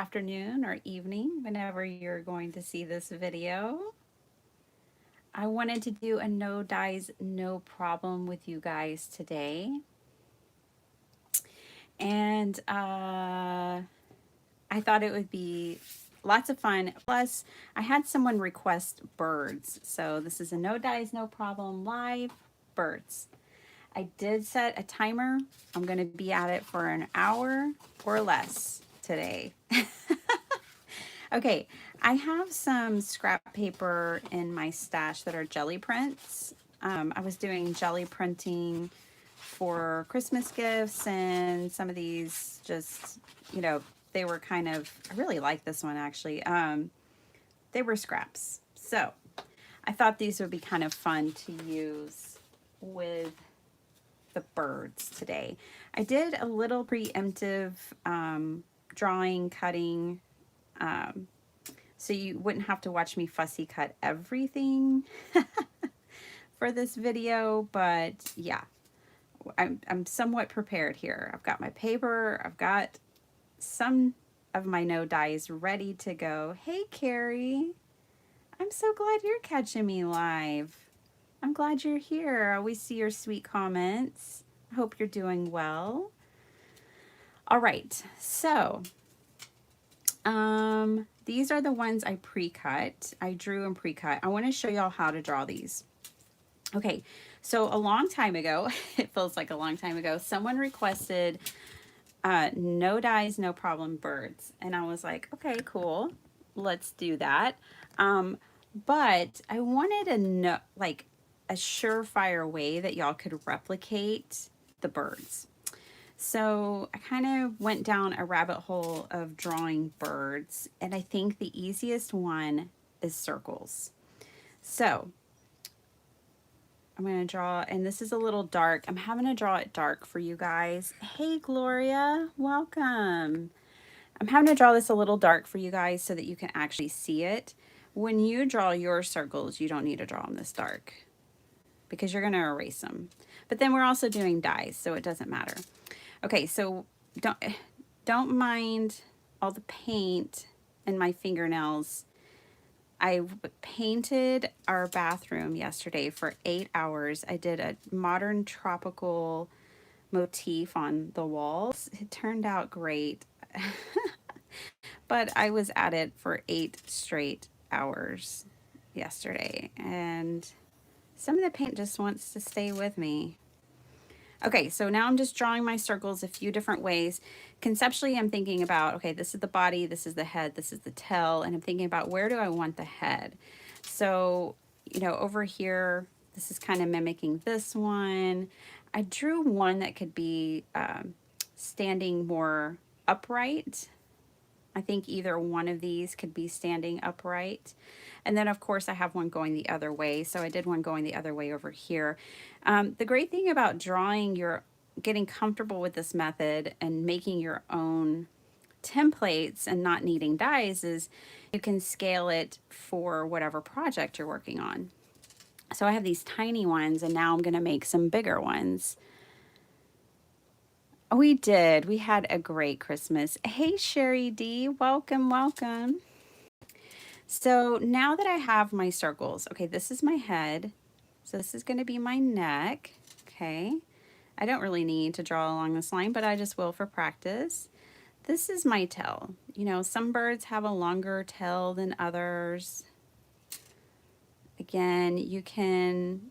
afternoon or evening whenever you're going to see this video. I wanted to do a no dyes, no problem with you guys today. And I thought it would be lots of fun. Plus, I had someone request birds. So this is a no dyes, no problem live birds. I did set a timer. I'm going to be at it for an hour or less today. Okay, I have some scrap paper in my stash that are jelly prints. I was doing jelly printing for Christmas gifts, and some of these just, they were kind of, I really like this one actually. They were scraps. So I thought these would be kind of fun to use with the birds today. I did a little preemptive drawing, cutting, so you wouldn't have to watch me fussy cut everything for this video, but yeah, I'm somewhat prepared here. I've got my paper, I've got some of my no dyes ready to go. Hey Carrie, I'm so glad you're catching me live. I'm glad you're here. I always see your sweet comments. I hope you're doing well. All right, so these are the ones I pre-cut. I drew and pre-cut. I want to show y'all how to draw these. Okay, so a long time ago, it feels like a long time ago, someone requested no dyes, no problem birds. And I was like, okay, cool. Let's do that. But I wanted a surefire way that y'all could replicate the birds. So I kind of went down a rabbit hole of drawing birds, and I think the easiest one is circles. So I'm going to draw, and this is a little dark. I'm having to draw it dark for you guys. Hey, Gloria, welcome. I'm having to draw this a little dark for you guys so that you can actually see it. When you draw your circles, you don't need to draw them this dark because you're going to erase them. But then we're also doing dyes, so it doesn't matter. Okay, so don't mind all the paint and my fingernails. I painted our bathroom yesterday for 8 hours. I did a modern tropical motif on the walls. It turned out great. But I was at it for 8 straight hours yesterday, and some of the paint just wants to stay with me. Okay, so now I'm just drawing my circles a few different ways. Conceptually, I'm thinking about, okay, this is the body, this is the head, this is the tail, and I'm thinking about where do I want the head? So, over here, this is kind of mimicking this one. I drew one that could be standing more upright. I think either one of these could be standing upright. And then, of course, I have one going the other way. So I did one going the other way over here. The great thing about getting comfortable with this method and making your own templates and not needing dyes is you can scale it for whatever project you're working on. So I have these tiny ones, and now I'm going to make some bigger ones. We did. We had a great Christmas. Hey, Sherry D, welcome, welcome. So now that I have my circles, okay, this is my head. So this is going to be my neck, okay? I don't really need to draw along this line, but I just will for practice. This is my tail. Some birds have a longer tail than others. Again, you can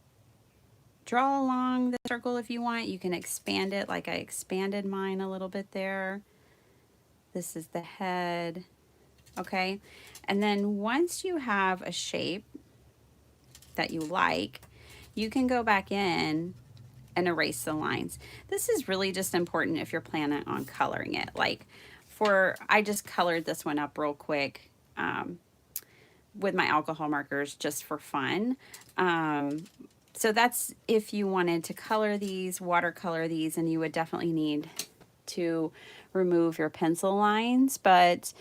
draw along the circle if you want. You can expand it like I expanded mine a little bit there. This is the head, okay? And then once you have a shape that you like, you can go back in and erase the lines. This is really just important if you're planning on coloring it. I just colored this one up real quick with my alcohol markers just for fun. So that's if you wanted to color these, watercolor these, and you would definitely need to remove your pencil lines, but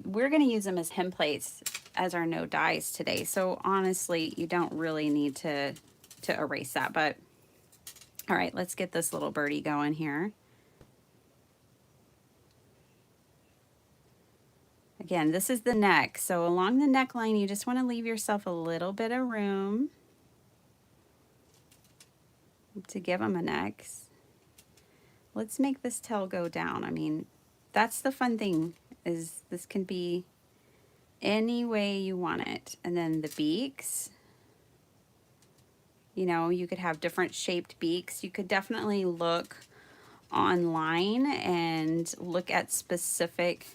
we're going to use them as templates as our no dyes today. So honestly, you don't really need to erase that, but all right, let's get this little birdie going here. Again, this is the neck. So along the neckline, you just want to leave yourself a little bit of room to give them a neck. Let's make this tail go down. I mean, that's the fun thing, is this can be any way you want it. And then the beaks, you know, you could have different shaped beaks. You could definitely look online and look at specific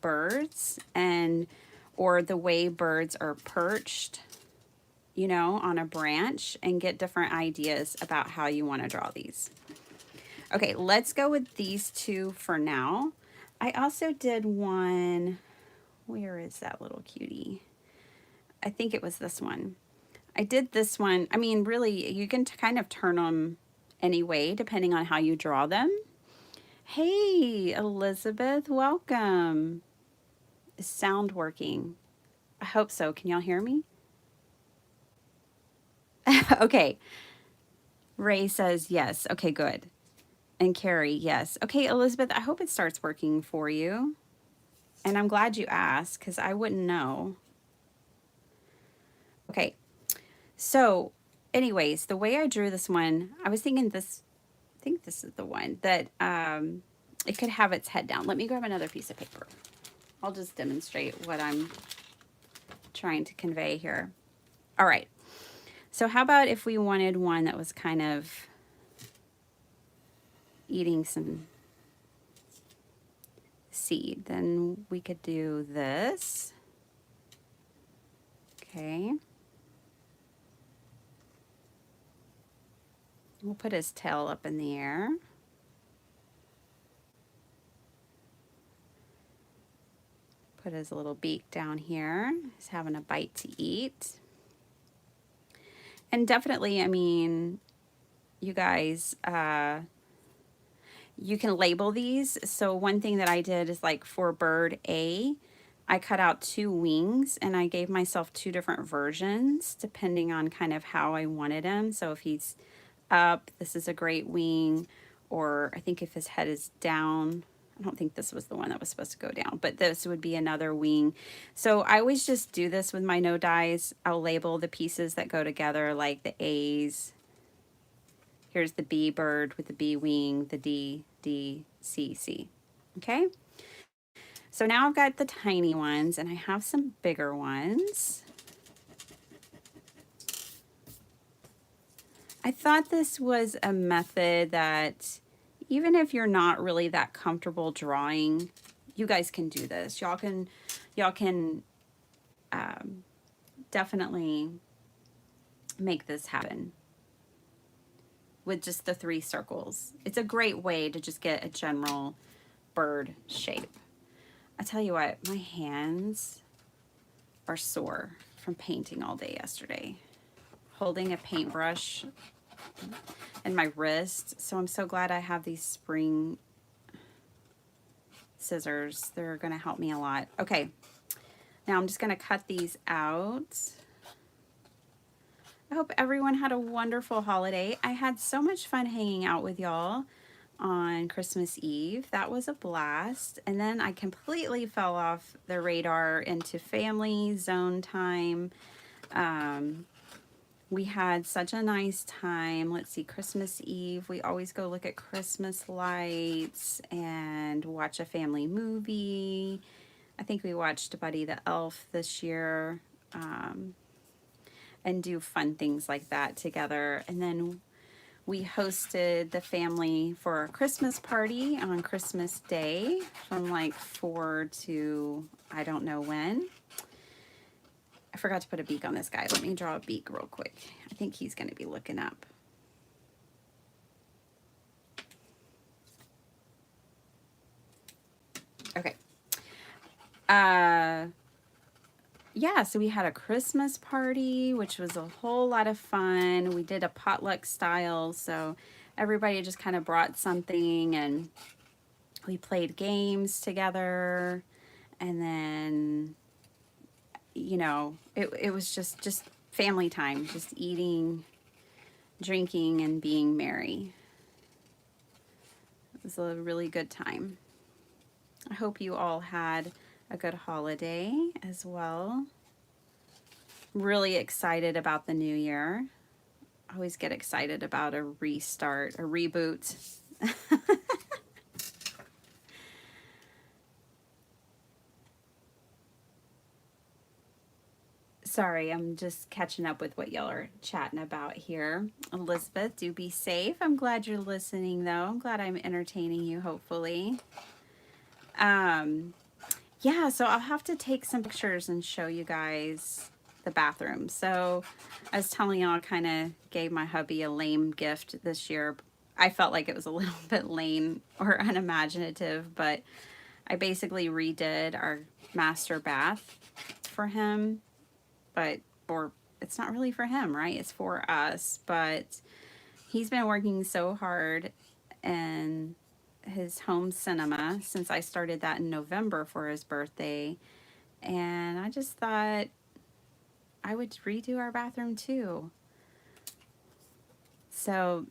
birds and or the way birds are perched, you know, on a branch, and get different ideas about how you want to draw these. Okay, let's go with these two for now. I also did one, where is that little cutie? I think it was this one. I did this one. I mean, really, you can kind of turn them any way depending on how you draw them. Hey, Elizabeth, welcome. Is sound working? I hope so. Can y'all hear me? Okay. Ray says yes. Okay, good. And Carrie, yes. Okay, Elizabeth, I hope it starts working for you. And I'm glad you asked, because I wouldn't know. Okay, so anyways, the way I drew this one, I was thinking this, I think this is the one that it could have its head down. Let me grab another piece of paper. I'll just demonstrate what I'm trying to convey here. All right. So how about if we wanted one that was kind of eating some seed, then we could do this. Okay. We'll put his tail up in the air. Put his little beak down here. He's having a bite to eat. And definitely, I mean, you guys, you can label these. So one thing that I did is, like, for bird A, I cut out 2 wings and I gave myself 2 different versions depending on kind of how I wanted him. So if he's up, this is a great wing, or I think if his head is down, I don't think this was the one that was supposed to go down, but this would be another wing. So I always just do this with my no dies. I'll label the pieces that go together, like the A's. Here's the B bird with the B wing, the D, D, C, C. Okay? So now I've got the tiny ones and I have some bigger ones. I thought this was a method that, even if you're not really that comfortable drawing, you guys can do this. Y'all can definitely make this happen with just the 3 circles. It's a great way to just get a general bird shape. I tell you what, my hands are sore from painting all day yesterday. Holding a paintbrush and my wrist. So I'm so glad I have these spring scissors. They're going to help me a lot. Okay, now I'm just going to cut these out. I hope everyone had a wonderful holiday. I had so much fun hanging out with y'all on Christmas Eve. That was a blast. And then I completely fell off the radar into family zone time. We had such a nice time. Let's see, Christmas Eve, we always go look at Christmas lights and watch a family movie. I think we watched Buddy the Elf this year, and do fun things like that together. And then we hosted the family for a Christmas party on Christmas Day from like 4 to I don't know when. I forgot to put a beak on this guy. Let me draw a beak real quick. I think he's going to be looking up. Okay. Yeah, so we had a Christmas party, which was a whole lot of fun. We did a potluck style, so everybody just kind of brought something and we played games together. And then, you know, it was just family time, just eating, drinking, and being merry. It was a really good time. I hope you all had a good holiday as well. Really excited about the new year. I always get excited about a restart, a reboot. Sorry, I'm just catching up with what y'all are chatting about here. Elizabeth, do be safe. I'm glad you're listening, though. I'm glad I'm entertaining you, hopefully. Yeah, so I'll have to take some pictures and show you guys the bathroom. So I was telling y'all I kind of gave my hubby a lame gift this year. I felt like it was a little bit lame or unimaginative, but I basically redid our master bath for him. But, or it's not really for him, right? It's for us. But he's been working so hard in his home cinema since I started that in November for his birthday. And I just thought I would redo our bathroom too. So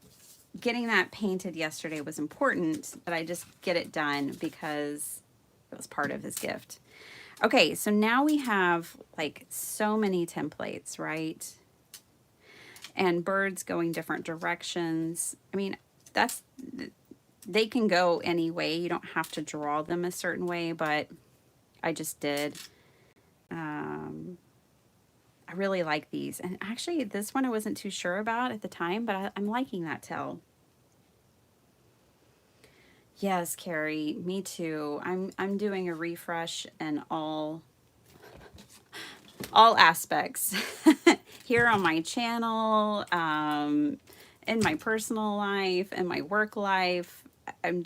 getting that painted yesterday was important, but I just get it done because it was part of his gift. Okay, so now we have like so many templates, right? And birds going different directions. I mean, they can go any way. You don't have to draw them a certain way, but I just did. I really like these. And actually, this one I wasn't too sure about at the time, but I'm liking that tail. Yes, Carrie, me too. I'm doing a refresh in all aspects here on my channel, in my personal life, in my work life. I'm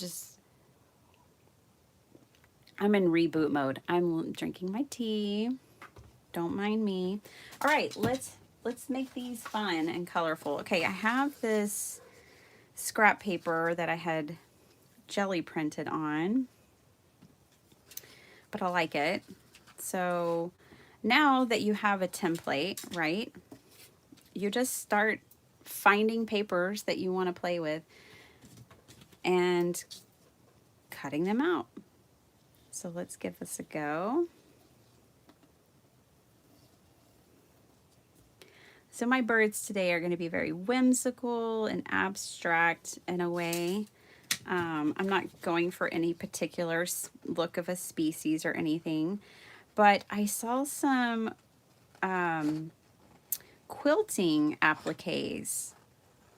in reboot mode. I'm drinking my tea. Don't mind me. All right, let's make these fun and colorful. Okay, I have this scrap paper that I had jelly printed on, but I like it. So now that you have a template, right, you just start finding papers that you want to play with and cutting them out. So let's give this a go. So my birds today are going to be very whimsical and abstract in a way. I'm not going for any particular look of a species or anything, but I saw some quilting appliques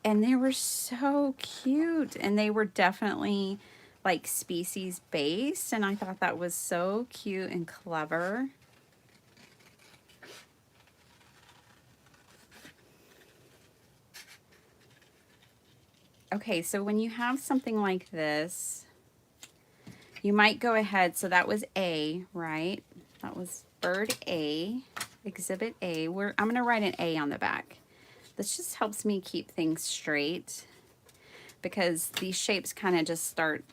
and they were so cute, and they were definitely like species based, and I thought that was so cute and clever. Okay, so when you have something like this, you might go ahead. So that was A, right? That was bird A, exhibit A. I'm going to write an A on the back. This just helps me keep things straight because these shapes kind of just start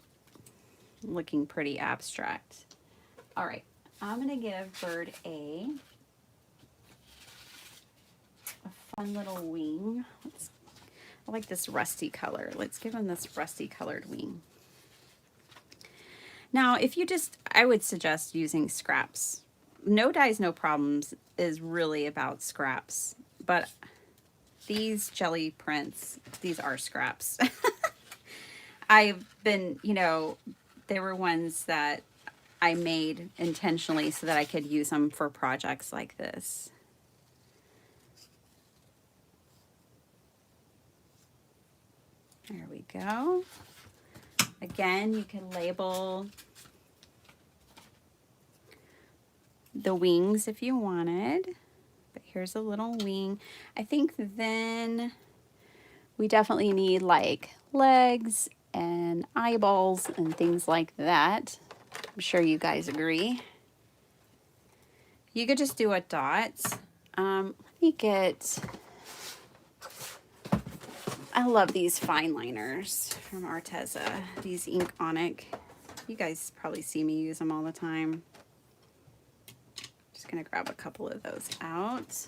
looking pretty abstract. All right, I'm going to give bird A a fun little wing. I like this rusty color. Let's give him this rusty colored wing. Now, I would suggest using scraps. No Dies, No Problems is really about scraps, but these jelly prints, these are scraps. I've been, they were ones that I made intentionally so that I could use them for projects like this. There we go. Again, you can label the wings if you wanted, but here's a little wing. I think then we definitely need like legs and eyeballs and things like that. I'm sure you guys agree. You could just do a dot. Let me get, I love these fine liners from Arteza, these Ink Onic. You guys probably see me use them all the time. Just gonna grab a couple of those out.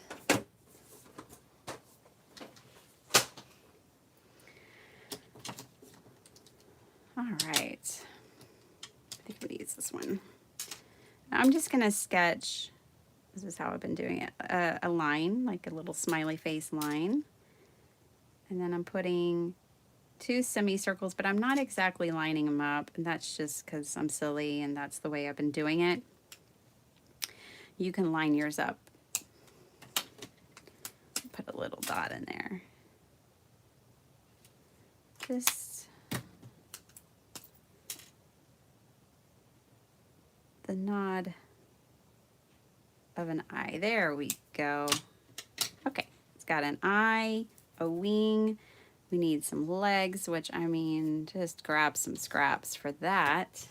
All right, I think I'm gonna use this one. I'm just going to sketch, this is how I've been doing it, a line, like a little smiley face line. And then I'm putting 2 semicircles, but I'm not exactly lining them up, and that's just because I'm silly and that's the way I've been doing it. You can line yours up. Put a little dot in there. Just the nod of an eye. There we go. Okay, it's got an eye, a wing. We need some legs, which I mean, just grab some scraps for that.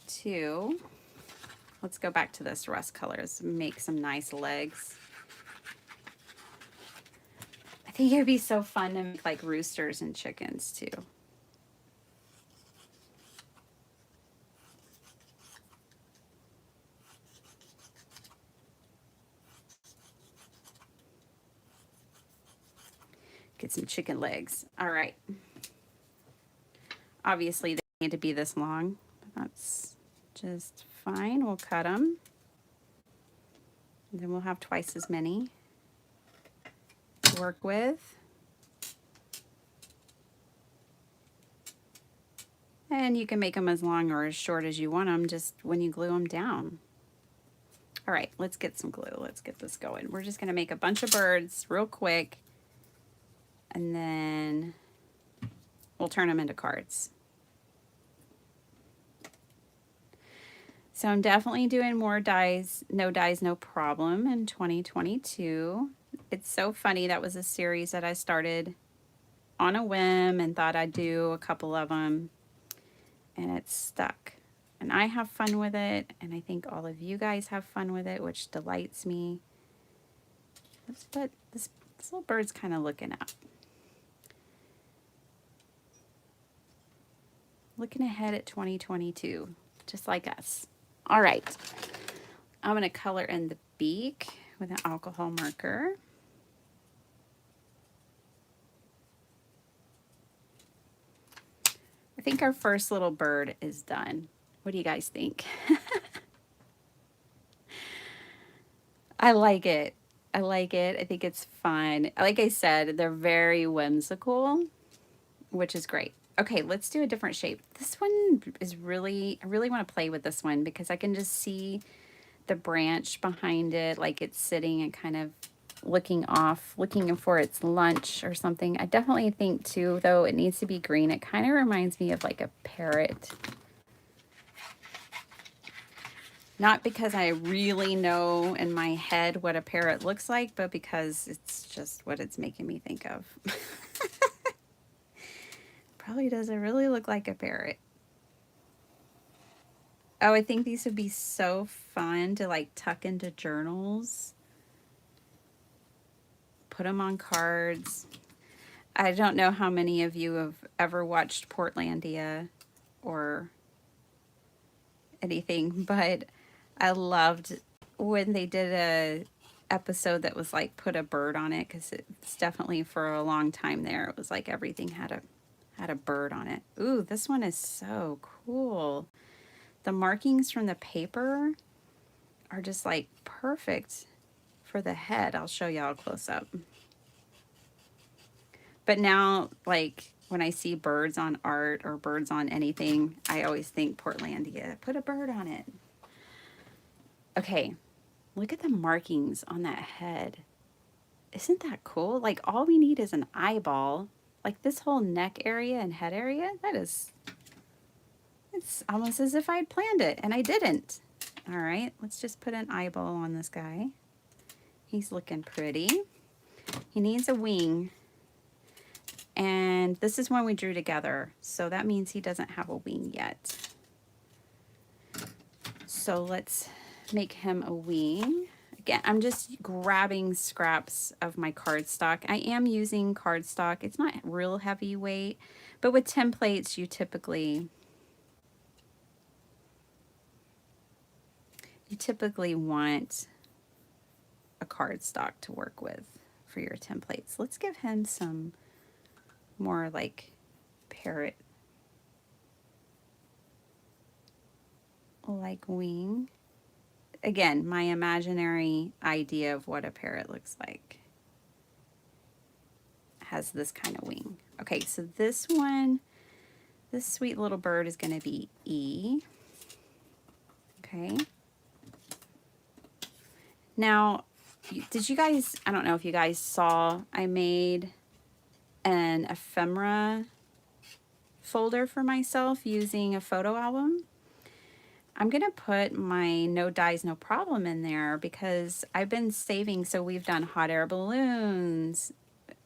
Too. Let's go back to this rust colors. Make some nice legs. I think it would be so fun to make like roosters and chickens too. Get some chicken legs. All right. Obviously, they need to be this long. That's just fine. We'll cut them. And then we'll have twice as many to work with. And you can make them as long or as short as you want them, just when you glue them down. All right, let's get some glue. Let's get this going. We're just going to make a bunch of birds real quick, and then we'll turn them into cards. So I'm definitely doing more dies, no problem in 2022. It's so funny. That was a series that I started on a whim and thought I'd do a couple of them, and it's stuck. And I have fun with it, and I think all of you guys have fun with it, which delights me. Let's put this little bird's kind of looking up. Looking ahead at 2022, just like us. All right, I'm going to color in the beak with an alcohol marker. I think our first little bird is done. What do you guys think? I like it. I like it. I think it's fun. Like I said, they're very whimsical, which is great. Okay, let's do a different shape. This one is really, I really want to play with this one because I can just see the branch behind it, like it's sitting and kind of looking off, looking for its lunch or something. I definitely think too, though, it needs to be green. It kind of reminds me of like a parrot. Not because I really know in my head what a parrot looks like, but because it's just what it's making me think of. Probably doesn't really look like a parrot. Oh, I think these would be so fun to like tuck into journals. Put them on cards. I don't know how many of you have ever watched Portlandia or anything, but I loved when they did a episode that was like put a bird on it, because it's definitely for a long time there. It was like everything had a bird on it. Ooh, this one is so cool. The markings from the paper are just like perfect for the head. I'll show y'all close up. But now, like, when I see birds on art or birds on anything, I always think Portlandia. Put a bird on it. Okay, look at the markings on that head. Isn't that cool? Like, all we need is an eyeball. Like, this whole neck area and head area, it's almost as if I'd planned it, and I didn't. All right, let's just put an eyeball on this guy. He's looking pretty. He needs a wing. And this is one we drew together, so that means he doesn't have a wing yet. So let's make him a wing. Again, I'm just grabbing scraps of my cardstock. I am using cardstock. It's not real heavyweight, but with templates, you typically want a cardstock to work with for your templates. Let's give him some more like parrot. like wing. Again, my imaginary idea of what a parrot looks like has this kind of wing. Okay, so this one, this sweet little bird is going to be E. Okay. Now, did you guys, I don't know if you guys saw, I made an ephemera folder for myself using a photo album. I'm going to put my no dies, no problem in there because I've been saving. So we've done hot air balloons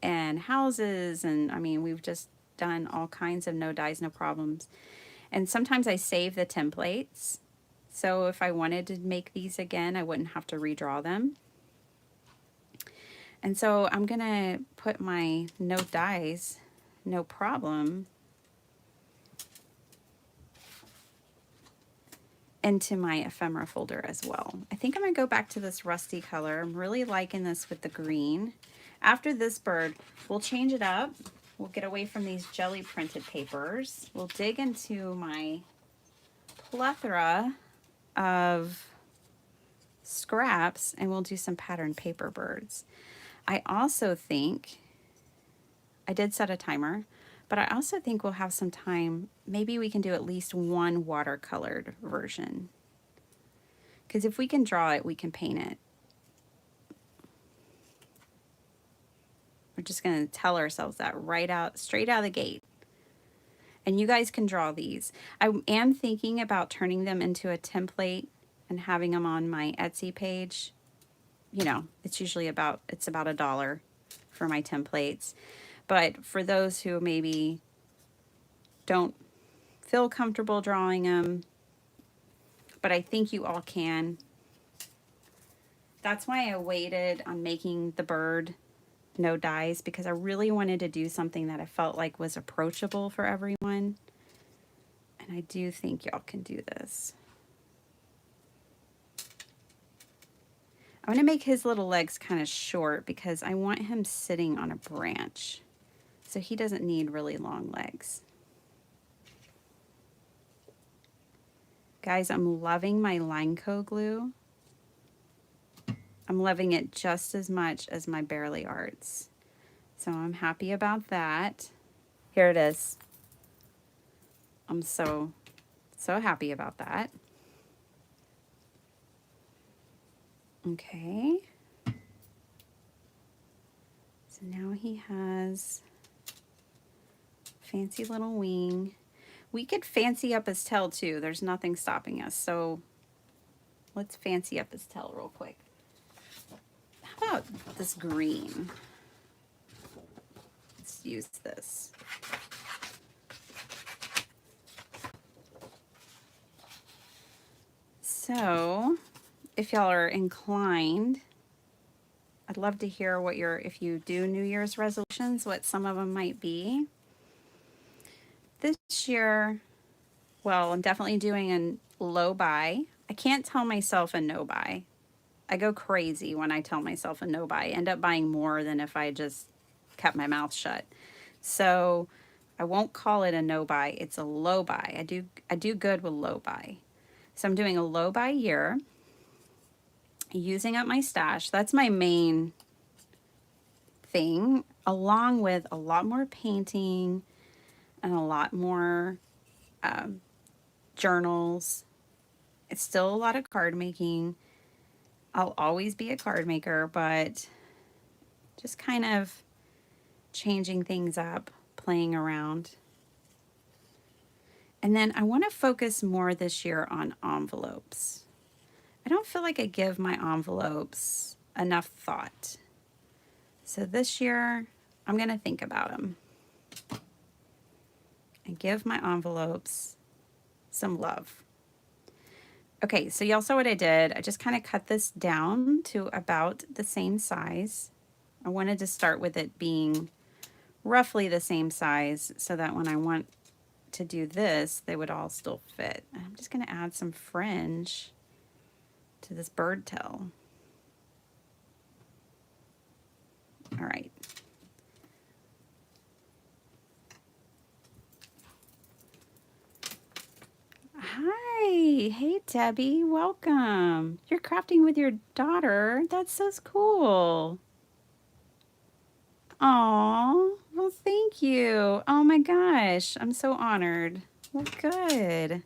and houses. And I mean, we've just done all kinds of no dies, no problems. And sometimes I save the templates. So if I wanted to make these again, I wouldn't have to redraw them. And so I'm going to put my no dies, no problem into my ephemera folder as well. I think I'm going to go back to this rusty color. I'm really liking this with the green. After this bird, we'll change it up. We'll get away from these jelly printed papers. We'll dig into my plethora of scraps and we'll do some patterned paper birds. I also think, I did set a timer, but I also think we'll have some time. Maybe we can do at least one watercolored version. Because if we can draw it, we can paint it. We're just going to tell ourselves that straight out of the gate. And you guys can draw these. I am thinking about turning them into a template and having them on my Etsy page. You know, it's usually about $1 for my templates. But for those who maybe don't feel comfortable drawing them, but I think you all can. That's why I waited on making the bird no dies, because I really wanted to do something that I felt like was approachable for everyone. And I do think y'all can do this. I'm going to make his little legs kind of short because I want him sitting on a branch. So he doesn't need really long legs. Guys, I'm loving my Lineco glue. I'm loving it just as much as my Bearly Arts. So I'm happy about that. Here it is. I'm so happy about that. Okay. So now he has fancy little wing. We could fancy up his tail too. There's nothing stopping us. So let's fancy up his tail real quick. How about this green? Let's use this. So if y'all are inclined, I'd love to hear what if you do New Year's resolutions, what some of them might be. This year, well, I'm definitely doing a low buy. I can't tell myself a no buy. I go crazy when I tell myself a no buy. I end up buying more than if I just kept my mouth shut. So I won't call it a no buy. It's a low buy. I do good with low buy. So I'm doing a low buy year, using up my stash. That's my main thing, along with a lot more painting and a lot more journals. It's still a lot of card making. I'll always be a card maker, but just kind of changing things up, playing around. And then I want to focus more this year on envelopes. I don't feel like I give my envelopes enough thought. So this year, I'm going to think about them and give my envelopes some love. Okay, so y'all saw what I did. I just kind of cut this down to about the same size. I wanted to start with it being roughly the same size so that when I want to do this, they would all still fit. I'm just going to add some fringe to this bird tail. All right. Hi. Hey, Debbie. Welcome. You're crafting with your daughter. That's so cool. Aw. Well, thank you. Oh my gosh. I'm so honored. Well, good.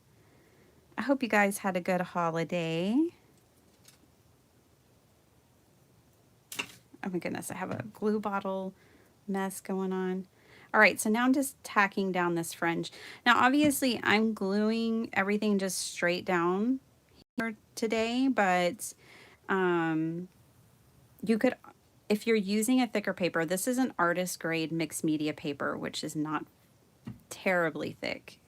I hope you guys had a good holiday. Oh my goodness. I have a glue bottle mess going on. All right, so now I'm just tacking down this fringe. Now, obviously, I'm gluing everything just straight down here today, but you could, if you're using a thicker paper, this is an artist grade mixed media paper, which is not terribly thick.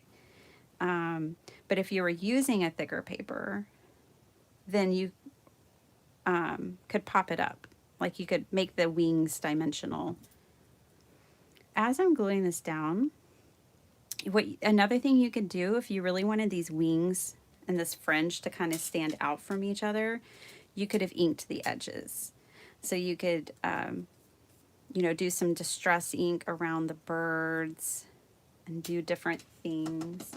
But if you were using a thicker paper, then you could pop it up. Like you could make the wings dimensional. As I'm gluing this down, another thing you could do if you really wanted these wings and this fringe to kind of stand out from each other, you could have inked the edges. So you could, do some distress ink around the birds and do different things.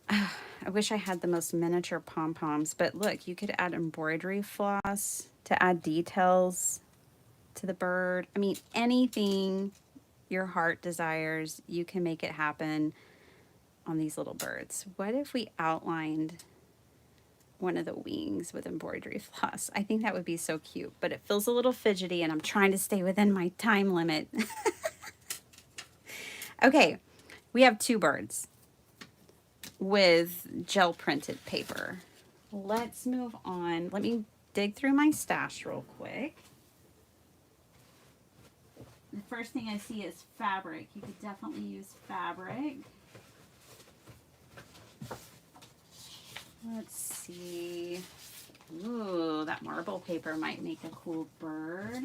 I wish I had the most miniature pom-poms, but look, you could add embroidery floss to add details to the bird. I mean, anything your heart desires, you can make it happen on these little birds. What if we outlined one of the wings with embroidery floss? I think that would be so cute, but it feels a little fidgety and I'm trying to stay within my time limit. Okay, we have two birds with gel printed paper. Let's move on. Let me dig through my stash real quick. The first thing I see is fabric. You could definitely use fabric. Let's see. Ooh, that marble paper might make a cool bird.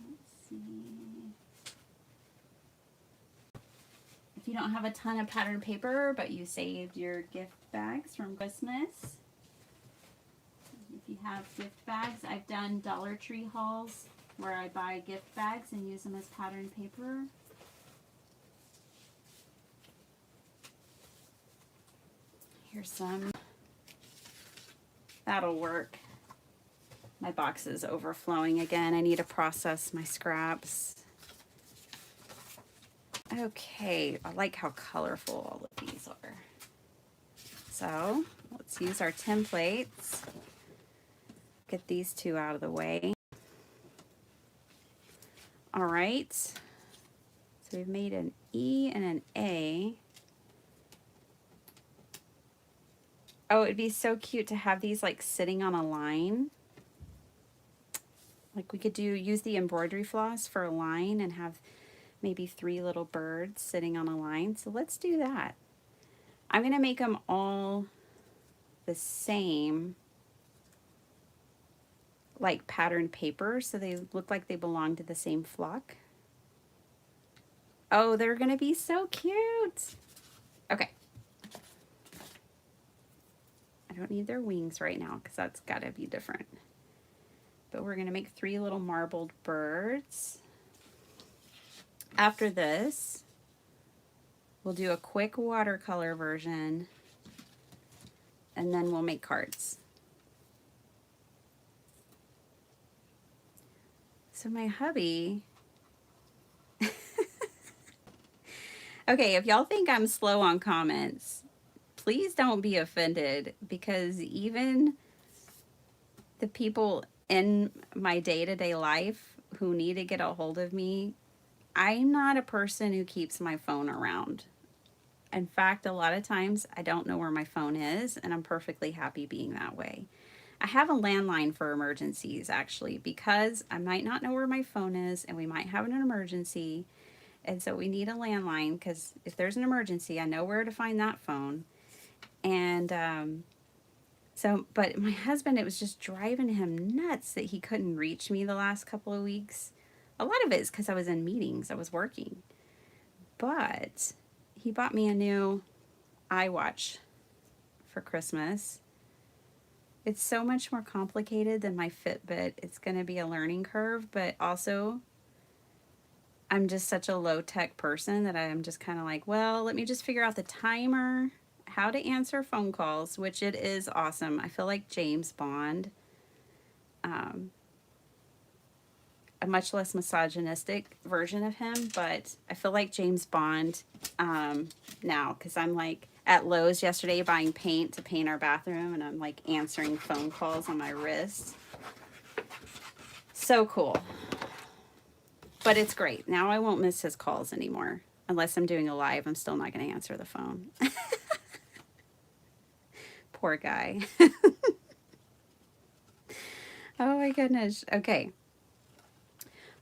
Let's see. If you don't have a ton of pattern paper, but you saved your gift bags from Christmas, if you have gift bags, I've done Dollar Tree hauls where I buy gift bags and use them as pattern paper. Here's some. That'll work. My box is overflowing again. I need to process my scraps. Okay, I like how colorful all of these are. So let's use our templates. Get these two out of the way. All right, so we've made an E and an A. Oh, it'd be so cute to have these like sitting on a line. Like we could use the embroidery floss for a line and have maybe 3 little birds sitting on a line. So let's do that. I'm gonna make them all the same, like patterned paper, so they look like they belong to the same flock. Oh, they're gonna be so cute. Okay. I don't need their wings right now because that's gotta be different. But we're gonna make 3 little marbled birds. After this, we'll do a quick watercolor version and then we'll make cards. So my hubby, okay, if y'all think I'm slow on comments, please don't be offended, because even the people in my day-to-day life who need to get a hold of me, I'm not a person who keeps my phone around. In fact, a lot of times I don't know where my phone is, and I'm perfectly happy being that way. I have a landline for emergencies, actually, because I might not know where my phone is and we might have an emergency. And so we need a landline because if there's an emergency, I know where to find that phone. And but my husband, it was just driving him nuts that he couldn't reach me the last couple of weeks. A lot of it is because I was in meetings, I was working. But he bought me a new iWatch for Christmas. It's so much more complicated than my Fitbit. It's going to be a learning curve, but also I'm just such a low-tech person that I'm just kind of like, well, let me just figure out the timer, how to answer phone calls, which it is awesome. I feel like James Bond, um, a much less misogynistic version of him, but I feel like James Bond now, because I'm like at Lowe's yesterday buying paint to paint our bathroom, and I'm like answering phone calls on my wrist. So cool. But it's great. Now I won't miss his calls anymore. Unless I'm doing a live, I'm still not going to answer the phone. Poor guy. Oh my goodness. Okay.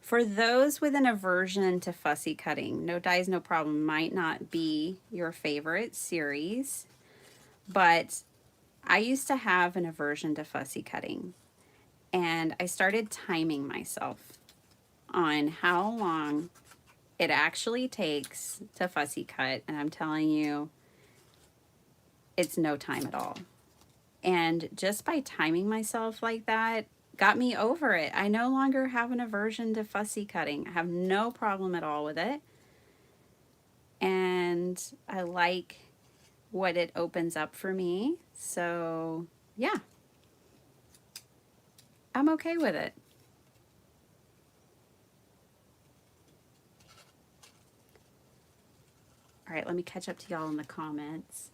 For those with an aversion to fussy cutting, No Dies, No Problem might not be your favorite series, but I used to have an aversion to fussy cutting, and I started timing myself on how long it actually takes to fussy cut, and I'm telling you, it's no time at all. And just by timing myself like that, got me over it. I no longer have an aversion to fussy cutting. I have no problem at all with it. And I like what it opens up for me. So, yeah, I'm okay with it. All right, let me catch up to y'all in the comments.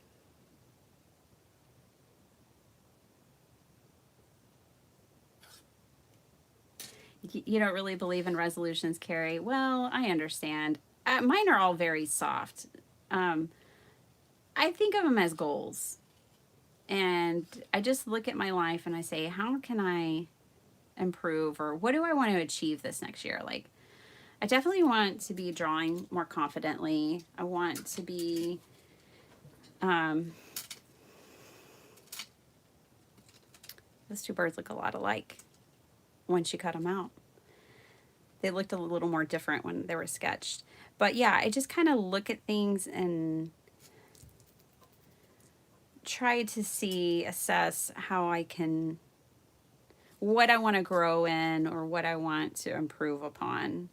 You don't really believe in resolutions, Carrie? Well, I understand. Mine are all very soft. I think of them as goals. And I just look at my life and I say, how can I improve, or what do I want to achieve this next year? Like, I definitely want to be drawing more confidently. I want to be, those two birds look a lot alike once you cut them out. They looked a little more different when they were sketched. But yeah, I just kind of look at things and try to assess how I can, what I want to grow in or what I want to improve upon.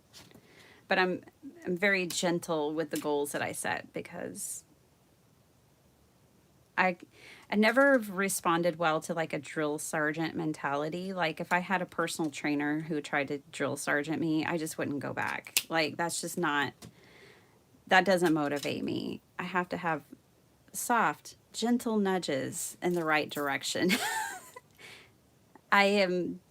But I'm very gentle with the goals that I set, because I never responded well to like a drill sergeant mentality. Like if I had a personal trainer who tried to drill sergeant me, I just wouldn't go back. Like that's just not, that doesn't motivate me. I have to have soft, gentle nudges in the right direction. I am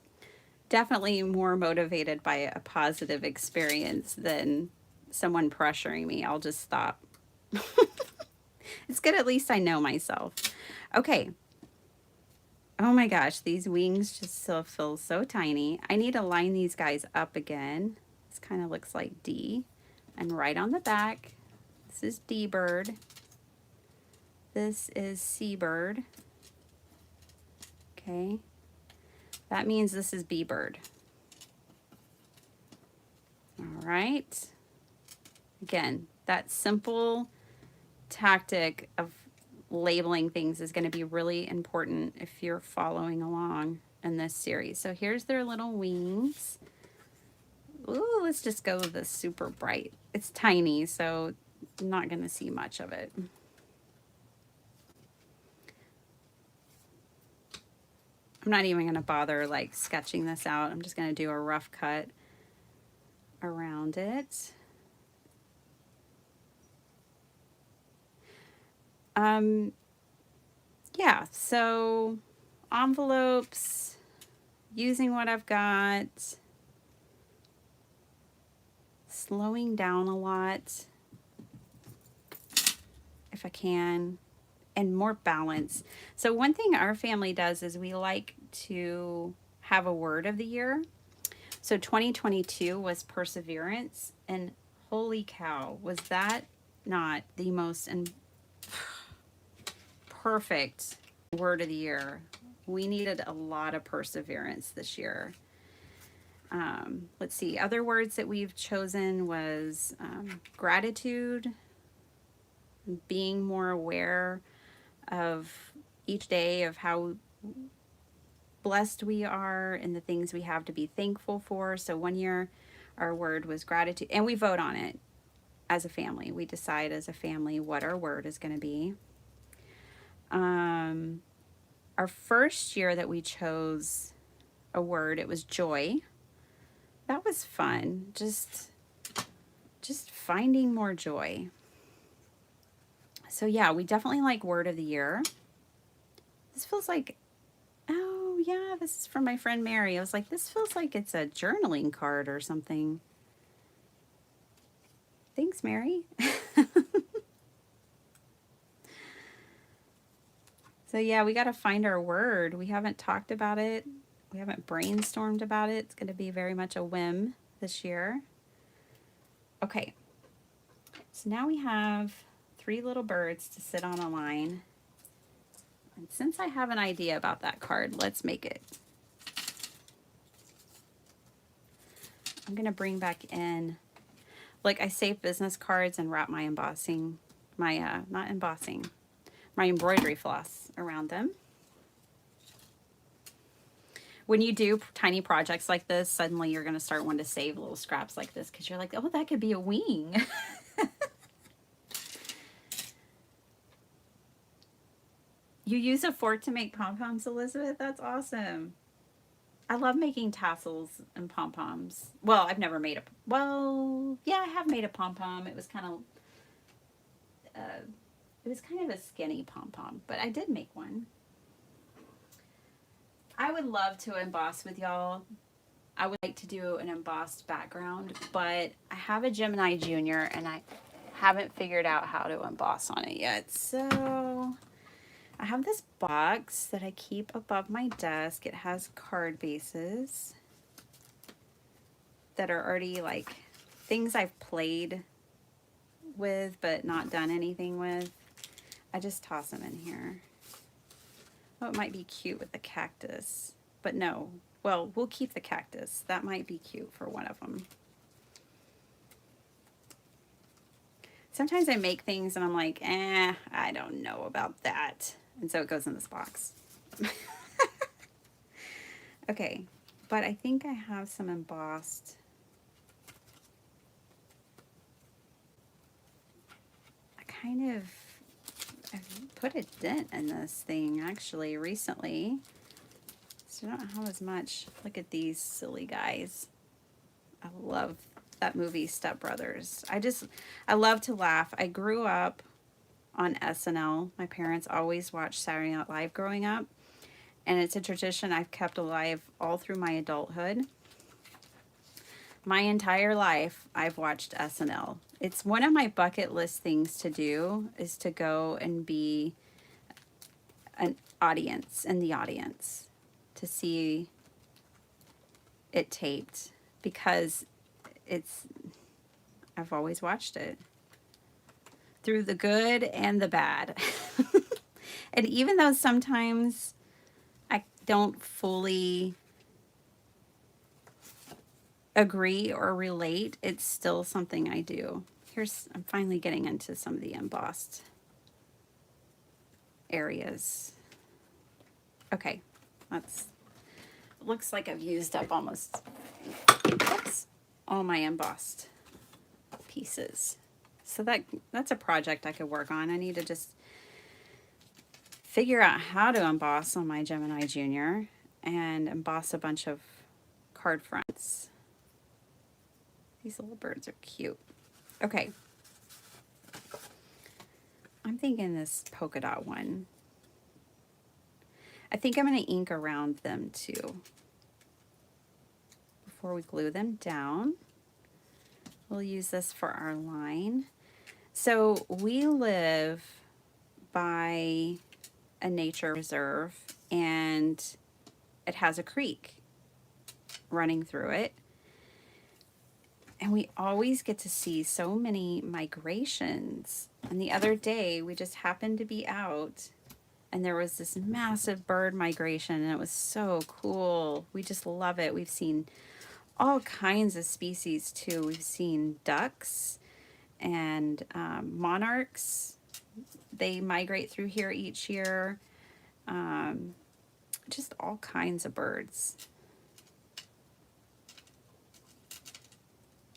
definitely more motivated by a positive experience than someone pressuring me. I'll just stop. It's good, at least I know myself. Okay. Oh my gosh, these wings just still feel so tiny. I need to line these guys up again. This kind of looks like D. And right on the back, this is D bird. This is C bird. Okay. That means this is B bird. All right. Again, that simple tactic of labeling things is going to be really important if you're following along in this series. So here's their little wings. Ooh, let's just go with this super bright. It's tiny, so I'm not going to see much of it. I'm not even going to bother like sketching this out. I'm just going to do a rough cut around it. Yeah, so envelopes, using what I've got, slowing down a lot if I can, and more balance. So one thing our family does is we like to have a word of the year. So 2022 was perseverance, and holy cow, was that not the most perfect word of the year. We needed a lot of perseverance this year. Let's see, other words that we've chosen was gratitude, being more aware of each day of how blessed we are and the things we have to be thankful for. So one year Our word was gratitude. And we vote on it as a family. We decide as a family what our word is going to be. Our first year that we chose a word, it was joy. That was fun. Just finding more joy. So yeah, we definitely like word of the year. This feels like, oh yeah, this is from my friend Mary. I was like, this feels like it's a journaling card or something. Thanks, Mary. So yeah, we got to find our word. We haven't talked about it. We haven't brainstormed about it. It's going to be very much a whim this year. Okay. So now we have 3 little birds to sit on a line. And since I have an idea about that card, let's make it. I'm going to bring back in, like I save business cards and wrap my embossing, not embossing, my embroidery floss around them. When you do tiny projects like this, suddenly you're going to start wanting to save little scraps like this because you're like, oh, that could be a wing. You use a fork to make pom-poms, Elizabeth? That's awesome. I love making tassels and pom-poms. Well, I've never made yeah, I have made a pom-pom. It was kind of a skinny pom-pom, but I did make one. I would love to emboss with y'all. I would like to do an embossed background, but I have a Gemini Junior and I haven't figured out how to emboss on it yet. So I have this box that I keep above my desk. It has card bases that are already like things I've played with but not done anything with. I just toss them in here. Oh, it might be cute with the cactus, but no. Well, we'll keep the cactus. That might be cute for one of them. Sometimes I make things and I'm like, I don't know about that. And so it goes in this box. Okay, but I think I have some embossed. I've put a dent in this thing actually recently. So I don't have as much. Look at these silly guys. I love that movie, Step Brothers. I love to laugh. I grew up on SNL. My parents always watched Saturday Night Live growing up. And it's a tradition I've kept alive all through my adulthood. My entire life, I've watched SNL. It's one of my bucket list things to do is to go and be an audience, in the audience, to see it taped because I've always watched it through the good and the bad. And even though sometimes I don't fully agree or relate, it's still something I do. I'm finally getting into some of the embossed areas. Okay, looks like I've used up almost all my embossed pieces. So that's a project I could work on. I need to just figure out how to emboss on my Gemini Junior and emboss a bunch of card fronts. These little birds are cute. Okay. I'm thinking this polka dot one. I think I'm going to ink around them too. Before we glue them down. We'll use this for our line. So we live by a nature reserve and it has a creek running through it. And we always get to see so many migrations. And the other day, we just happened to be out, and there was this massive bird migration, and it was so cool. We just love it. We've seen all kinds of species, too. We've seen ducks and monarchs. They migrate through here each year. Just all kinds of birds.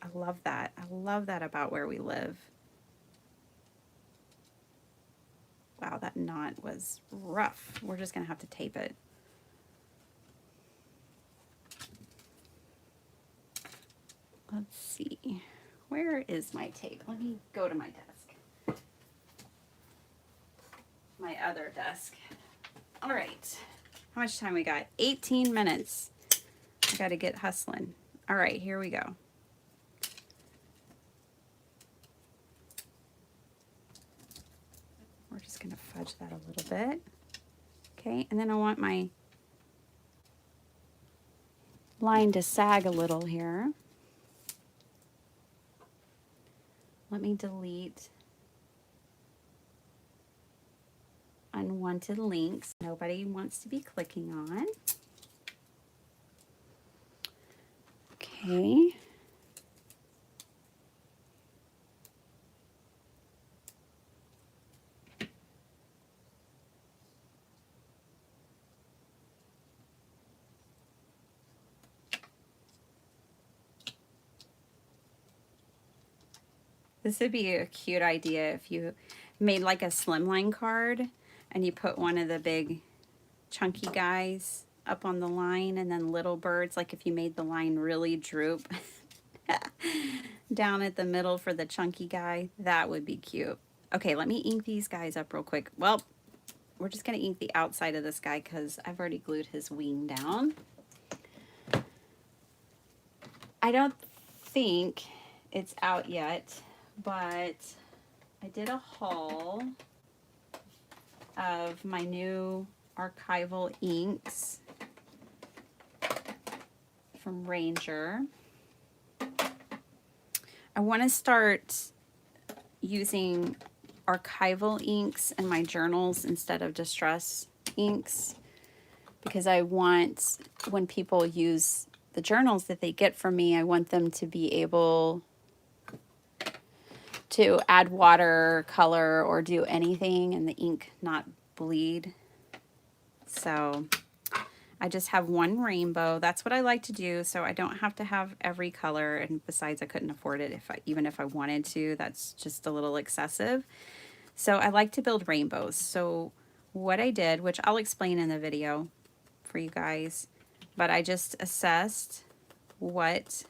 I love that. I love that about where we live. Wow, that knot was rough. We're just gonna have to tape it. Let's see. Where is my tape? Let me go to my desk. My other desk. All right. How much time we got? 18 minutes. I got to get hustling. All right, here we go. We're just going to fudge that a little bit. Okay, and then I want my line to sag a little here. Let me delete unwanted links nobody wants to be clicking on. Okay. This would be a cute idea if you made like a slimline card and you put one of the big chunky guys up on the line and then little birds, like if you made the line really droop down at the middle for the chunky guy, that would be cute. Okay, let me ink these guys up real quick. Well, we're just going to ink the outside of this guy because I've already glued his wing down. I don't think it's out yet, but I did a haul of my new archival inks from Ranger. I want to start using archival inks in my journals instead of distress inks because I want, when people use the journals that they get from me, I want them to be able to add water, color, or do anything and the ink not bleed. So I just have one rainbow. That's what I like to do, so I don't have to have every color, and besides I couldn't afford it even if I wanted to. That's just a little excessive. So I like to build rainbows. So what I did, which I'll explain in the video for you guys, but I just assessed what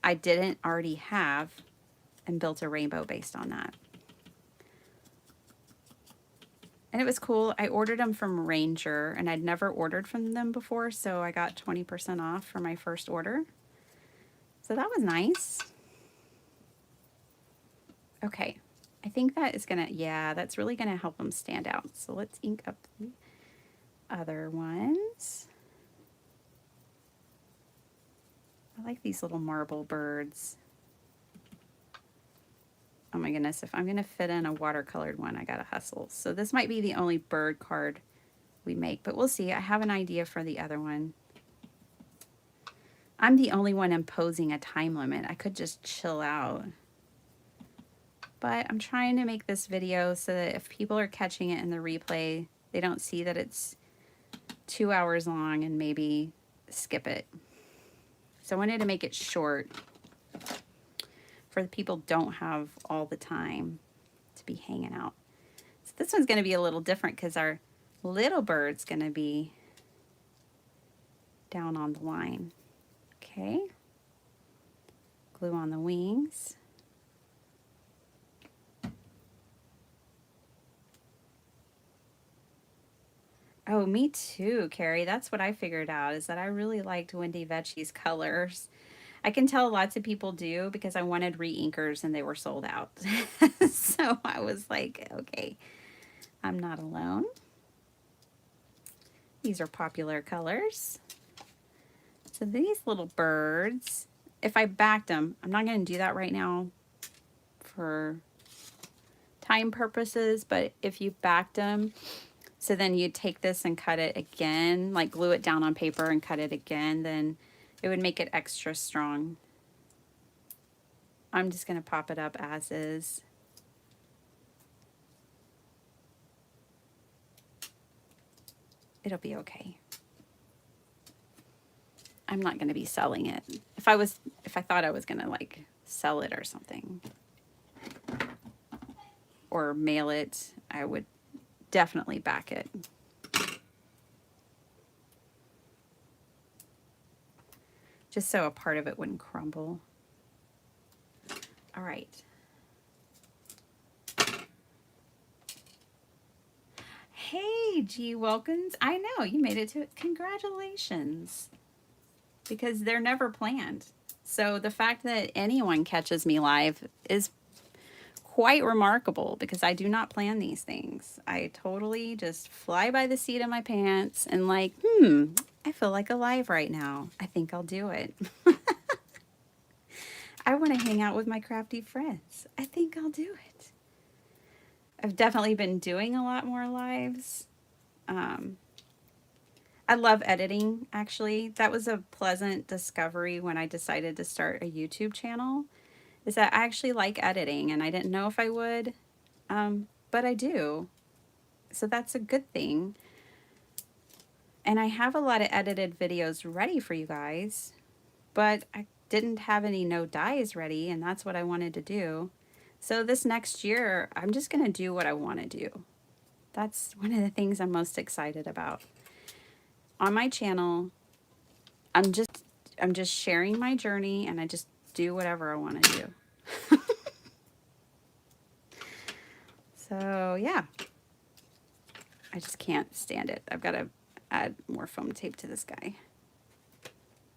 I didn't already have and built a rainbow based on that. And it was cool. I ordered them from Ranger, and I'd never ordered from them before, so I got 20% off for my first order. So that was nice. Okay, I think that is gonna, yeah, that's really gonna help them stand out. So let's ink up the other ones. I like these little marble birds. Oh my goodness, if I'm gonna fit in a watercolored one, I gotta hustle. So this might be the only bird card we make, but we'll see. I have an idea for the other one. I'm the only one imposing a time limit. I could just chill out. But I'm trying to make this video so that if people are catching it in the replay, they don't see that it's 2 hours long and maybe skip it. So I wanted to make it short for the people who don't have all the time to be hanging out. So this one's going to be a little different because our little bird's going to be down on the line. Okay. Glue on the wings. Oh, me too, Carrie. That's what I figured out, is that I really liked Wendy Vecchi's colors. I can tell lots of people do because I wanted re-inkers and they were sold out. So I was like, okay, I'm not alone. These are popular colors. So these little birds, if I backed them, I'm not going to do that right now for time purposes, but if you backed them, so then you take this and cut it again, like glue it down on paper and cut it again, then it would make it extra strong. I'm just going to pop it up as is. It'll be okay. I'm not going to be selling it. If I thought I was going to like sell it or something or mail it, I would definitely back it. Just so a part of it wouldn't crumble. All right. Hey, G. Wilkins. I know, you made it to it. Congratulations. Because they're never planned. So the fact that anyone catches me live is quite remarkable because I do not plan these things. I totally just fly by the seat of my pants and like, I feel like alive right now. I think I'll do it. I want to hang out with my crafty friends. I think I'll do it. I've definitely been doing a lot more lives. I love editing, actually. That was a pleasant discovery when I decided to start a YouTube channel, is that I actually like editing, and I didn't know if I would, but I do. So that's a good thing. And I have a lot of edited videos ready for you guys, but I didn't have any no dies ready, and that's what I wanted to do. So this next year, I'm just going to do what I want to do. That's one of the things I'm most excited about. On my channel, I'm just sharing my journey, and I just do whatever I want to do. So, yeah. I just can't stand it. I've got to add more foam tape to this guy.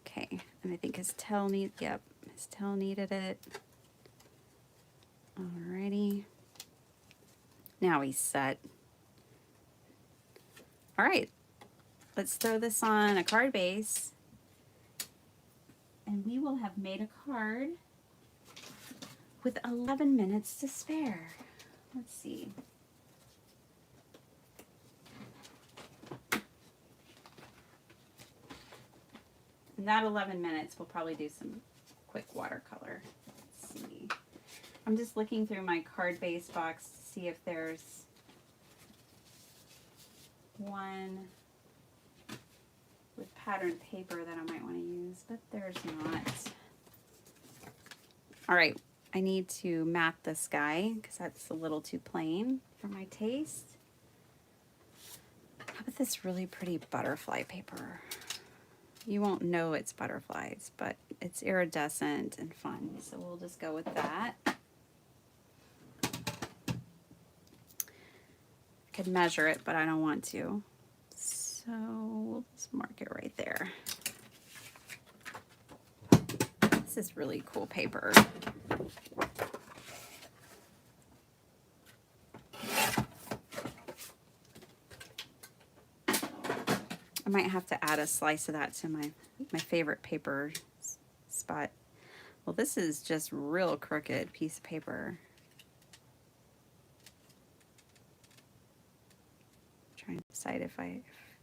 Okay, and I think his tail needed it. Alrighty. Now he's set. All right, let's throw this on a card base. And we will have made a card with 11 minutes to spare. Let's see. In that 11 minutes, we'll probably do some quick watercolor. Let's see. I'm just looking through my card base box to see if there's one with patterned paper that I might want to use, but there's not. All right, I need to mat this guy because that's a little too plain for my taste. How about this really pretty butterfly paper? You won't know it's butterflies, but it's iridescent and fun, so we'll just go with that. I could measure it, but I don't want to. So we'll just mark it right there. This is really cool paper. I might have to add a slice of that to my favorite paper spot. Well, this is just real crooked piece of paper. I'm trying to decide if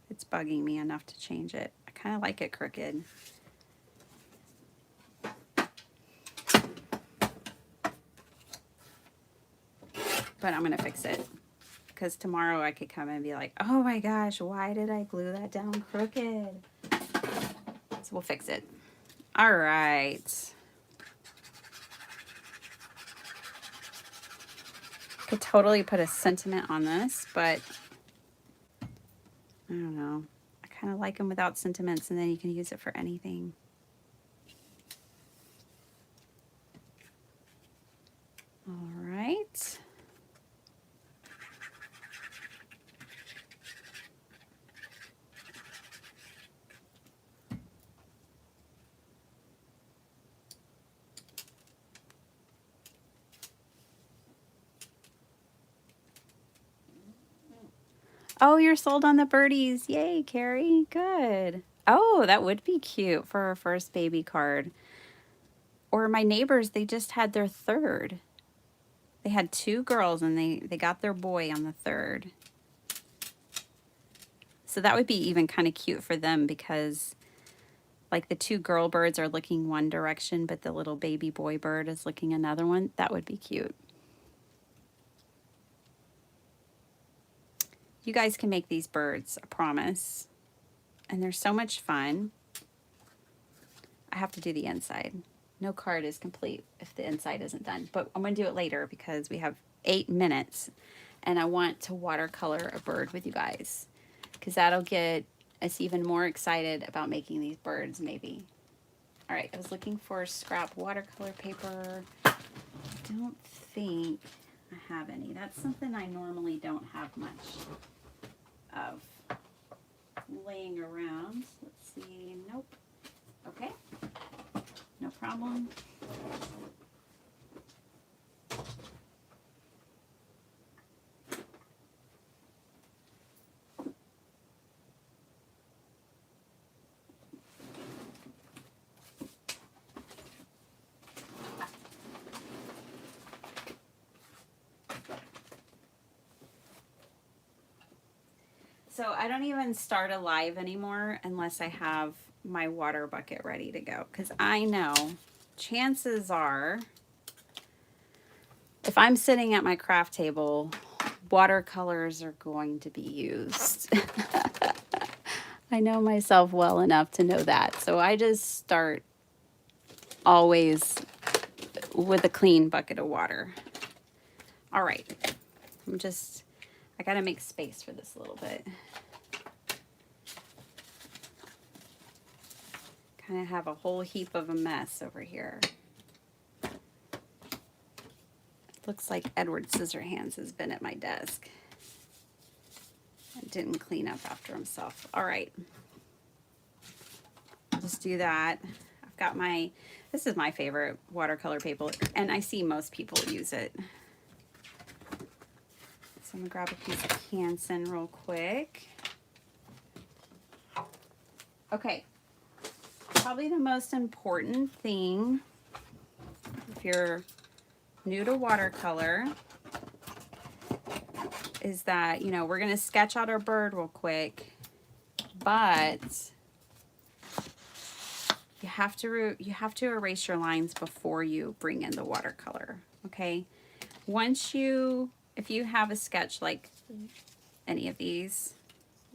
it's bugging me enough to change it. I kind of like it crooked. But I'm going to fix it. Because tomorrow I could come and be like, oh my gosh, why did I glue that down crooked? So we'll fix it. All right. Could totally put a sentiment on this, but I don't know. I kind of like them without sentiments, and then you can use it for anything. All right. Oh, you're sold on the birdies. Yay, Carrie. Good. Oh, that would be cute for our first baby card. Or my neighbors, they just had their third. They had 2 girls, and they got their boy on the third. So that would be even kind of cute for them because like the 2 girl birds are looking one direction, but the little baby boy bird is looking another one. That would be cute. You guys can make these birds, I promise. And they're so much fun. I have to do the inside. No card is complete if the inside isn't done. But I'm going to do it later because we have 8 minutes. And I want to watercolor a bird with you guys. Because that'll get us even more excited about making these birds maybe. All right, I was looking for scrap watercolor paper. I don't think I have any. That's something I normally don't have much of laying around. Let's see. Nope. Okay. No problem. So I don't even start a live anymore unless I have my water bucket ready to go. Because I know chances are if I'm sitting at my craft table, watercolors are going to be used. I know myself well enough to know that. So I just start always with a clean bucket of water. All right. I got to make space for this a little bit. Kind of have a whole heap of a mess over here. Looks like Edward Scissorhands has been at my desk and didn't clean up after himself. All right. I'll just do that. I've got this is my favorite watercolor paper, and I see most people use it. So I'm gonna grab a piece of Hansen real quick. Okay. Probably the most important thing, if you're new to watercolor, is that, you know, we're going to sketch out our bird real quick, but you have to erase your lines before you bring in the watercolor, okay? If you have a sketch like any of these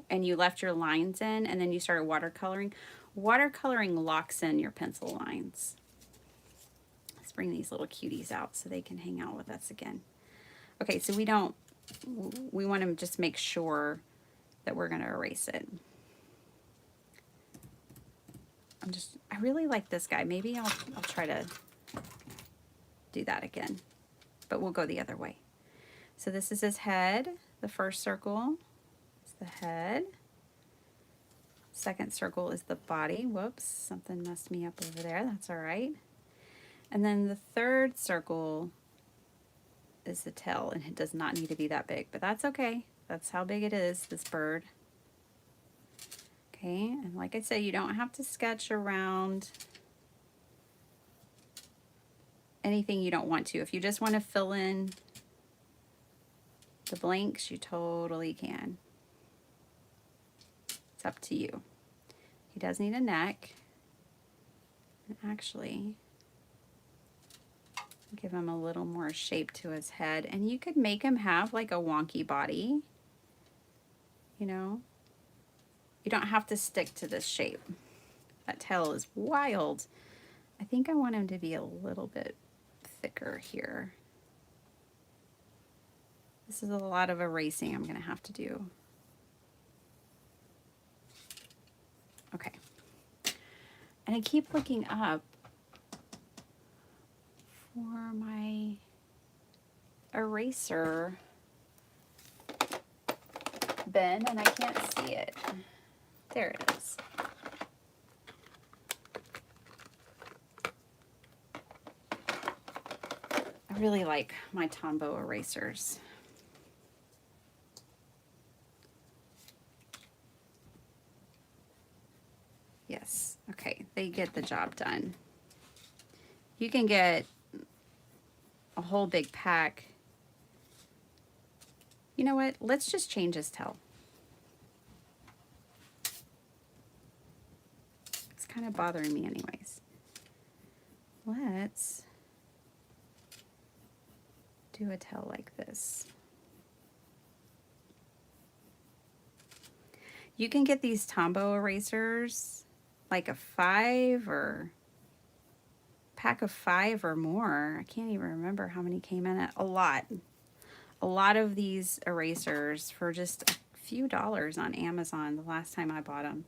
and you left your lines in and then you started watercoloring locks in your pencil lines. Let's bring these little cuties out so they can hang out with us again. Okay, so we want to just make sure that we're going to erase it. I really like this guy. Maybe I'll try to do that again, but we'll go the other way. So this is his head. The first circle is the head. Second circle is the body. Whoops, something messed me up over there. That's all right. And then the third circle is the tail, and it does not need to be that big, but that's okay. That's how big it is, this bird. Okay, and like I said, you don't have to sketch around anything you don't want to. If you just want to fill in the blanks, you totally can. It's up to you. He does need a neck. And actually, give him a little more shape to his head. And you could make him have like a wonky body. You know? You don't have to stick to this shape. That tail is wild. I think I want him to be a little bit thicker here. This is a lot of erasing I'm going to have to do. Okay. And I keep looking up for my eraser bin and I can't see it. There it is. I really like my Tombow erasers. Yes, okay, they get the job done. You can get a whole big pack. You know what? Let's just change his tail. It's kind of bothering me anyways. Let's do a tail like this. You can get these Tombow erasers, like a 5 or pack of 5 or more. I can't even remember how many came in it. A lot. A lot of these erasers for just a few dollars on Amazon the last time I bought them.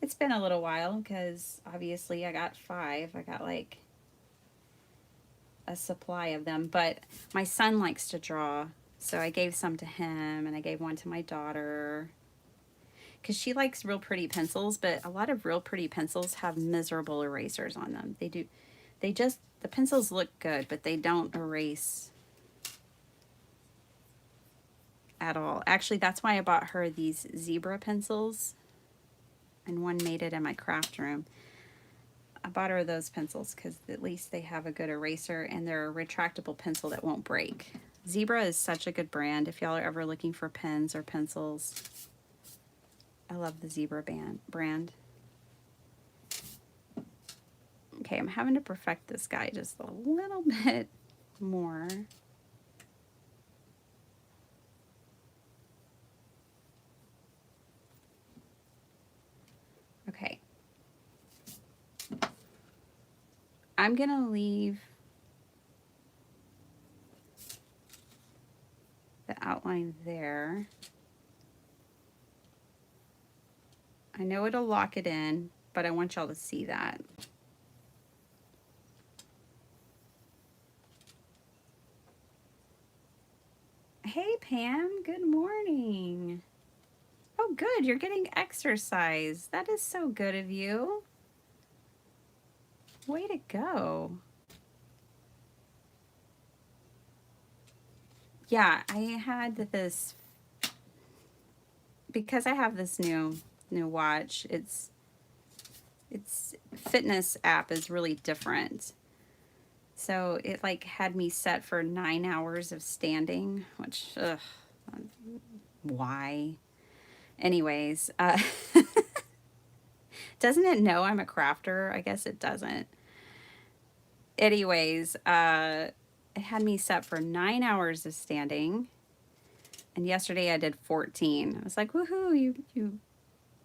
It's been a little while because obviously I got 5. I got like a supply of them, but my son likes to draw, so I gave some to him and I gave one to my daughter because she likes real pretty pencils, but a lot of real pretty pencils have miserable erasers on them. They do. The pencils look good, but they don't erase at all. Actually, that's why I bought her these zebra pencils, and one made it in my craft room. I bought her those pencils because at least they have a good eraser and they're a retractable pencil that won't break. Zebra is such a good brand if y'all are ever looking for pens or pencils. I love the Zebra brand. Okay, I'm having to perfect this guy just a little bit more. Okay. I'm gonna leave the outline there. I know it'll lock it in, but I want y'all to see that. Hey Pam, good morning. Oh good, you're getting exercise. That is so good of you. Way to go. Yeah, I had this, because I have this new watch, its fitness app is really different. So it like had me set for 9 hours of standing, which, ugh, why? Anyways, doesn't it know I'm a crafter? I guess it doesn't. Anyways, it had me set for 9 hours of standing, and yesterday I did 14. I was like, woohoo, you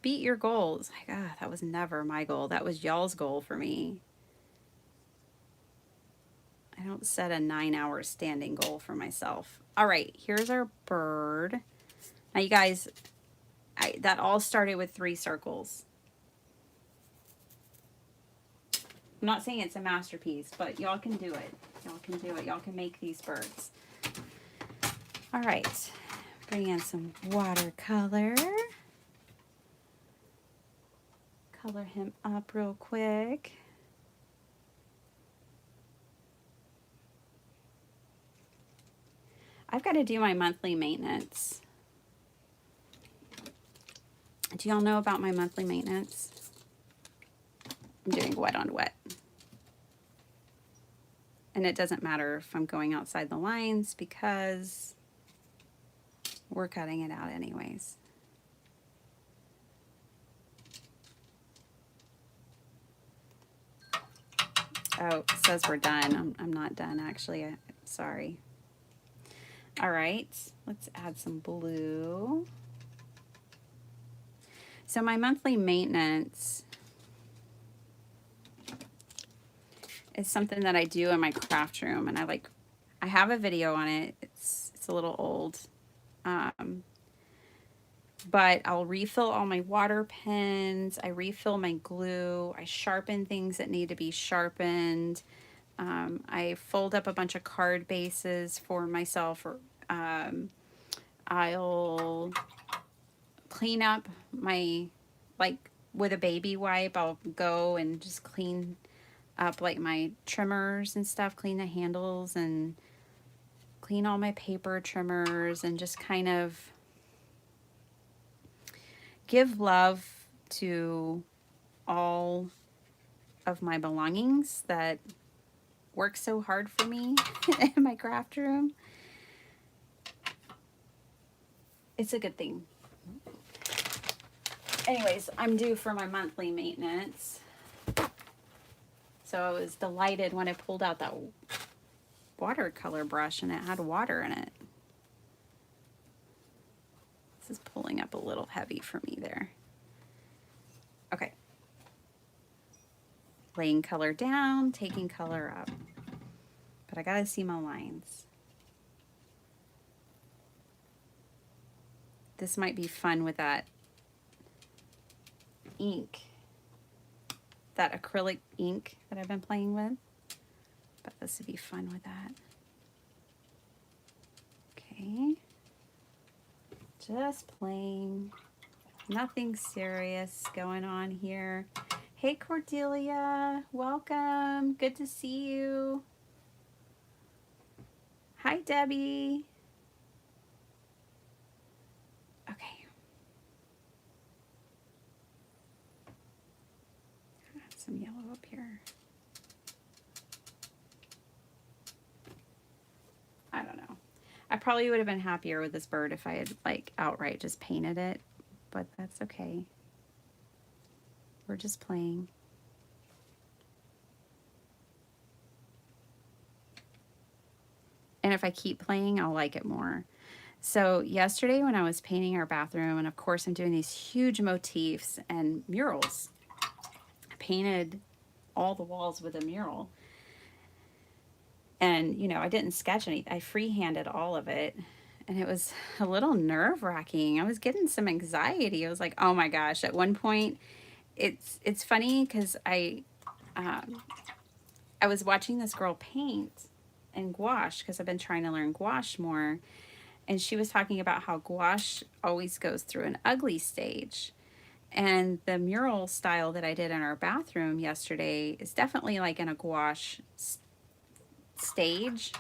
beat your goals. Like, ah, that was never my goal. That was y'all's goal for me. I don't set a 9-hour standing goal for myself. All right, here's our bird. Now, you guys, that all started with 3 circles. I'm not saying it's a masterpiece, but y'all can do it. Y'all can do it. Y'all can make these birds. All right, bring in some watercolor. Color him up real quick. I've got to do my monthly maintenance. Do y'all know about my monthly maintenance? I'm doing wet on wet. And it doesn't matter if I'm going outside the lines because we're cutting it out anyways. Oh, it says we're done. I'm not done actually. Sorry. All right, let's add some blue. So my monthly maintenance is something that I do in my craft room, and I have a video on it. It's a little old, but I'll refill all my water pens. I refill my glue. I sharpen things that need to be sharpened. I fold up a bunch of card bases for myself. Or I'll clean up my, like with a baby wipe, I'll go and just clean up like my trimmers and stuff, clean the handles and clean all my paper trimmers and just kind of give love to all of my belongings that work so hard for me in my craft room. It's a good thing. Anyways, I'm due for my monthly maintenance. So I was delighted when I pulled out that watercolor brush and it had water in it. This is pulling up a little heavy for me there. Okay. laying color down, taking color up. But I gotta see my lines. This might be fun with that ink, that acrylic ink that I've been playing with. But this would be fun with that. Okay. Just playing. Nothing serious going on here. Hey Cordelia, welcome. Good to see you. Hi Debbie. Okay. Add some yellow up here. I don't know. I probably would have been happier with this bird if I had like outright just painted it, but that's okay. We're just playing. And if I keep playing, I'll like it more. So yesterday when I was painting our bathroom, and of course I'm doing these huge motifs and murals, I painted all the walls with a mural. And, you know, I didn't sketch anything. I freehanded all of it. And it was a little nerve-wracking. I was getting some anxiety. I was like, oh my gosh. At one point, it's funny because I was watching this girl paint and gouache because I've been trying to learn gouache more. And she was talking about how gouache always goes through an ugly stage. And the mural style that I did in our bathroom yesterday is definitely like in a gouache stage.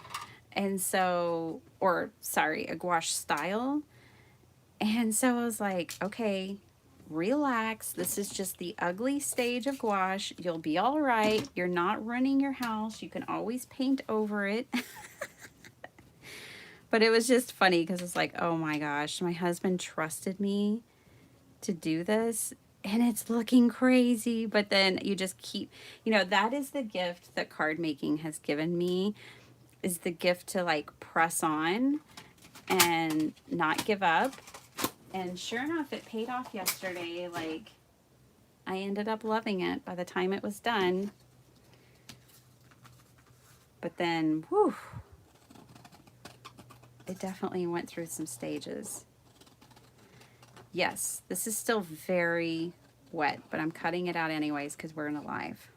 And so, or sorry, a gouache style. And so I was like, okay, relax. This is just the ugly stage of gouache. You'll be all right. You're not running your house. You can always paint over it. But it was just funny because it's like, oh my gosh, my husband trusted me to do this and it's looking crazy. But then you just keep, you know, that is the gift that card making has given me, is the gift to like press on and not give up. And sure enough, it paid off yesterday. Like, I ended up loving it by the time it was done. But then, whew, it definitely went through some stages. Yes, this is still very wet, but I'm cutting it out anyways because we're in a live.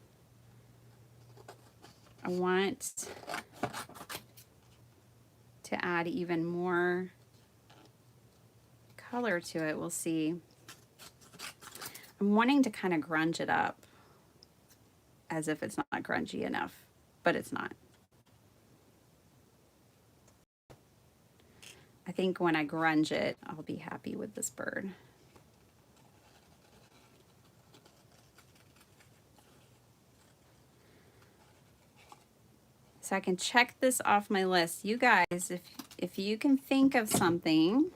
I want to add even more color to it. We'll see. I'm wanting to kind of grunge it up as if it's not grungy enough, but it's not. I think when I grunge it, I'll be happy with this bird. So I can check this off my list. You guys, if you can think of something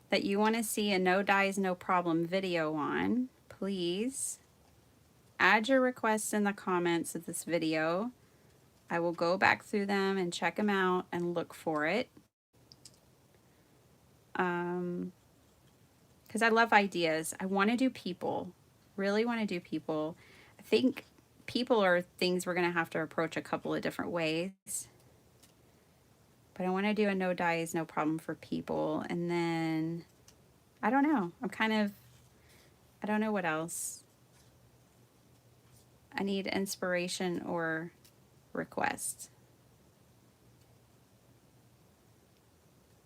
that you want to see a no dyes, no problem video on, please add your requests in the comments of this video. I will go back through them and check them out and look for it. Because I love ideas. I want to do people. Really want to do people. I think people are things we're going to have to approach a couple of different ways. But I want to do a no dyes, no problem for people. And then, I don't know. I don't know what else. I need inspiration or request.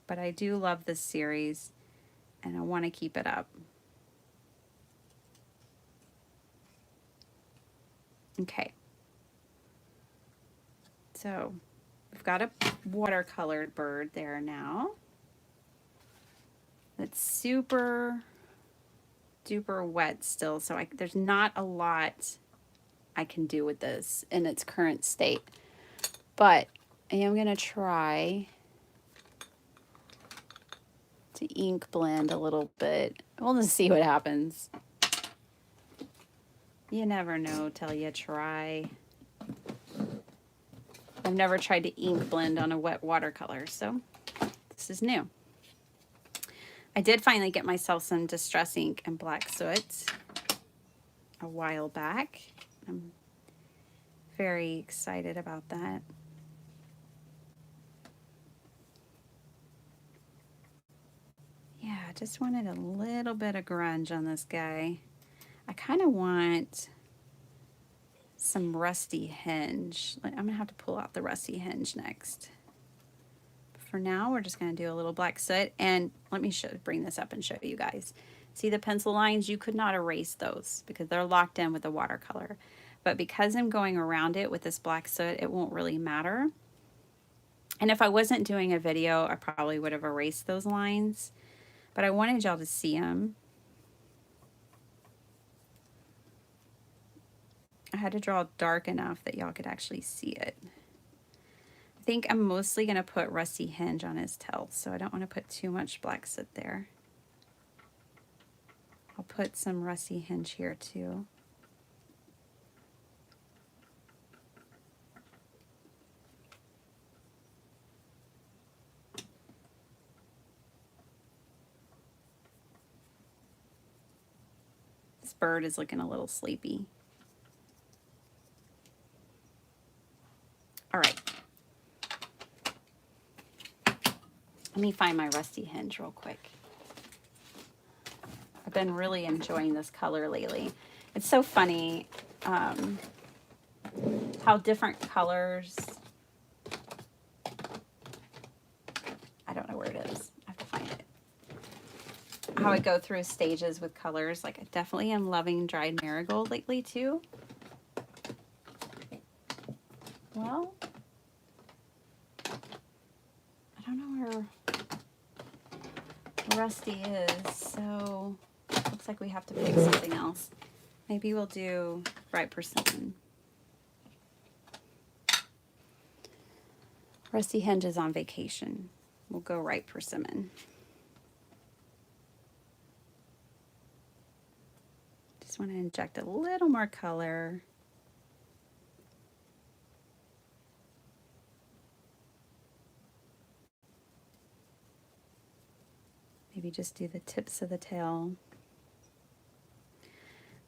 But I do love this series and I want to keep it up. Okay. So we've got a watercolored bird there now. It's super duper wet still, so there's not a lot I can do with this in its current state. But I am going to try to ink blend a little bit. We'll just see what happens. You never know till you try. I've never tried to ink blend on a wet watercolor, so this is new. I did finally get myself some Distress ink and black soot a while back. I'm very excited about that. Yeah, I just wanted a little bit of grunge on this guy. I kind of want some rusty hinge. I'm going to have to pull out the rusty hinge next. For now, we're just going to do a little black soot. And let me bring this up and show you guys. See the pencil lines? You could not erase those because they're locked in with the watercolor. But because I'm going around it with this black soot, it won't really matter. And if I wasn't doing a video, I probably would have erased those lines. But I wanted y'all to see them. I had to draw dark enough that y'all could actually see it. I think I'm mostly going to put rusty hinge on his tail, so I don't want to put too much black soot there. I'll put some rusty hinge here too. This bird is looking a little sleepy. All right. Let me find my rusty hinge real quick. I've been really enjoying this color lately. It's so funny how different colors, I don't know where it is. I have to find it. How I go through stages with colors. Like I definitely am loving dried marigold lately too. Well, I don't know where rusty is, so looks like we have to pick something else. Maybe we'll do bright persimmon. Rusty hinge is on vacation. We'll go right persimmon. Just want to inject a little more color. Maybe just do the tips of the tail.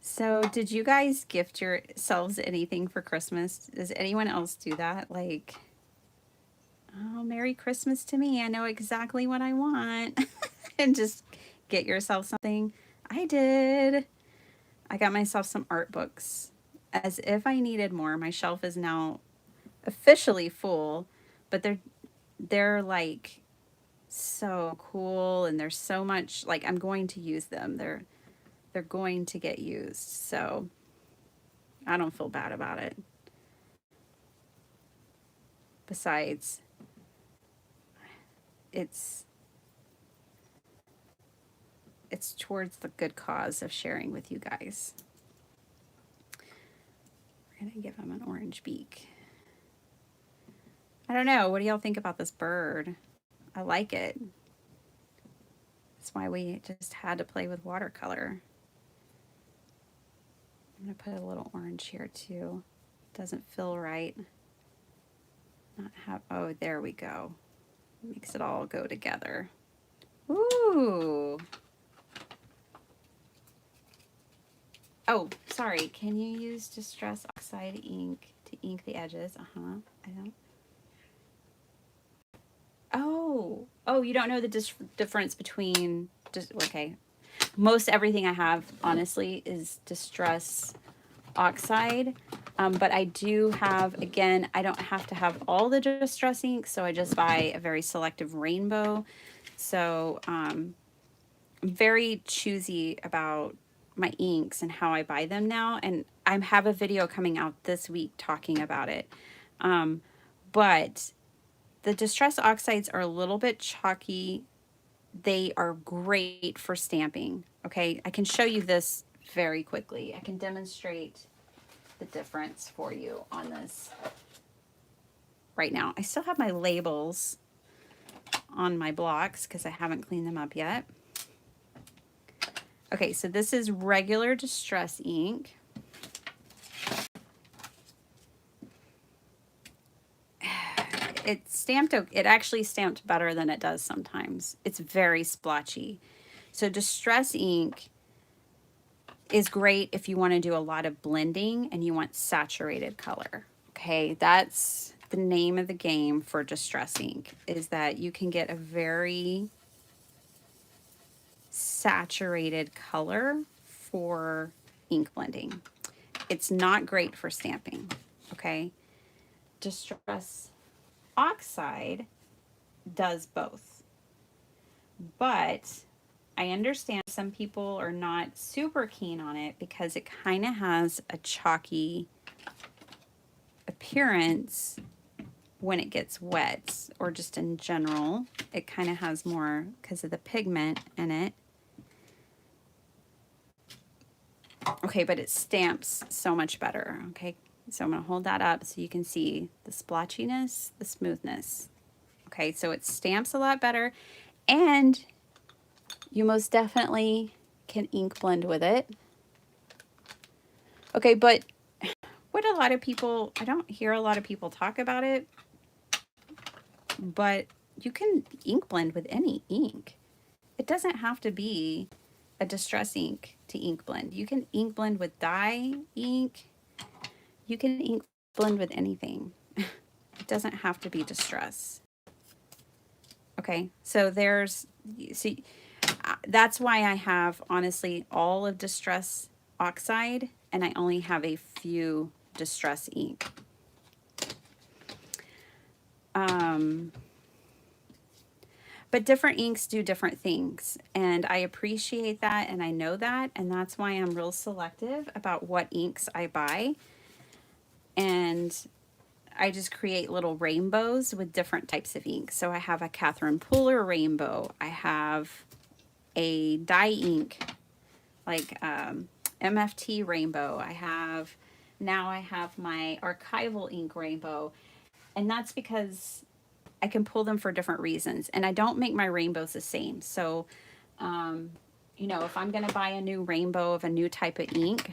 So did you guys gift yourselves anything for Christmas? Does anyone else do that? Like, oh, Merry Christmas to me. I know exactly what I want. And just get yourself something. I did. I got myself some art books. As if I needed more. My shelf is now officially full, but they're like so cool, and there's so much, like, I'm going to use them. They're going to get used, so I don't feel bad about it. Besides, it's towards the good cause of sharing with you guys. We're gonna give him an orange beak. I don't know, what do y'all think about this bird? I like it. That's why we just had to play with watercolor. I'm going to put a little orange here too. Doesn't feel right. Oh, there we go. Makes it all go together. Ooh. Oh, sorry. Can you use Distress Oxide ink to ink the edges? I don't. Oh, you don't know the difference between, okay. Most everything I have, honestly, is Distress Oxide. But I do have, again, I don't have to have all the Distress ink, so I just buy a very selective rainbow. So I'm very choosy about my inks and how I buy them now. And I have a video coming out this week talking about it. But the Distress Oxides are a little bit chalky. They are great for stamping. Okay, I can show you this very quickly. I can demonstrate the difference for you on this right now. I still have my labels on my blocks because I haven't cleaned them up yet. Okay, so this is regular Distress ink. It actually stamped better than it does sometimes. It's very splotchy. So Distress ink is great if you want to do a lot of blending and you want saturated color. Okay, that's the name of the game for distress ink, is that you can get a very saturated color for ink blending. It's not great for stamping, okay? Distress Oxide does both, but I understand some people are not super keen on it because it kind of has a chalky appearance when it gets wet, or just in general. It kind of has more because of the pigment in it. Okay, but it stamps so much better. Okay, so I'm going to hold that up so you can see the splotchiness, the smoothness. Okay, so it stamps a lot better, and you most definitely can ink blend with it. Okay, but what a lot of people, I don't hear a lot of people talk about it, but you can ink blend with any ink. It doesn't have to be a distress ink to ink blend. You can ink blend with dye ink. You can ink blend with anything. It doesn't have to be distress. Okay, so see, that's why I have, honestly, all of Distress Oxide, and I only have a few Distress ink. But different inks do different things, and I appreciate that, and I know that, and that's why I'm real selective about what inks I buy. And I just create little rainbows with different types of ink. So I have a Catherine Pooler rainbow. I have a dye ink, like MFT rainbow. Now I have my archival ink rainbow. And that's because I can pull them for different reasons. And I don't make my rainbows the same. So, you know, if I'm going to buy a new rainbow of a new type of ink,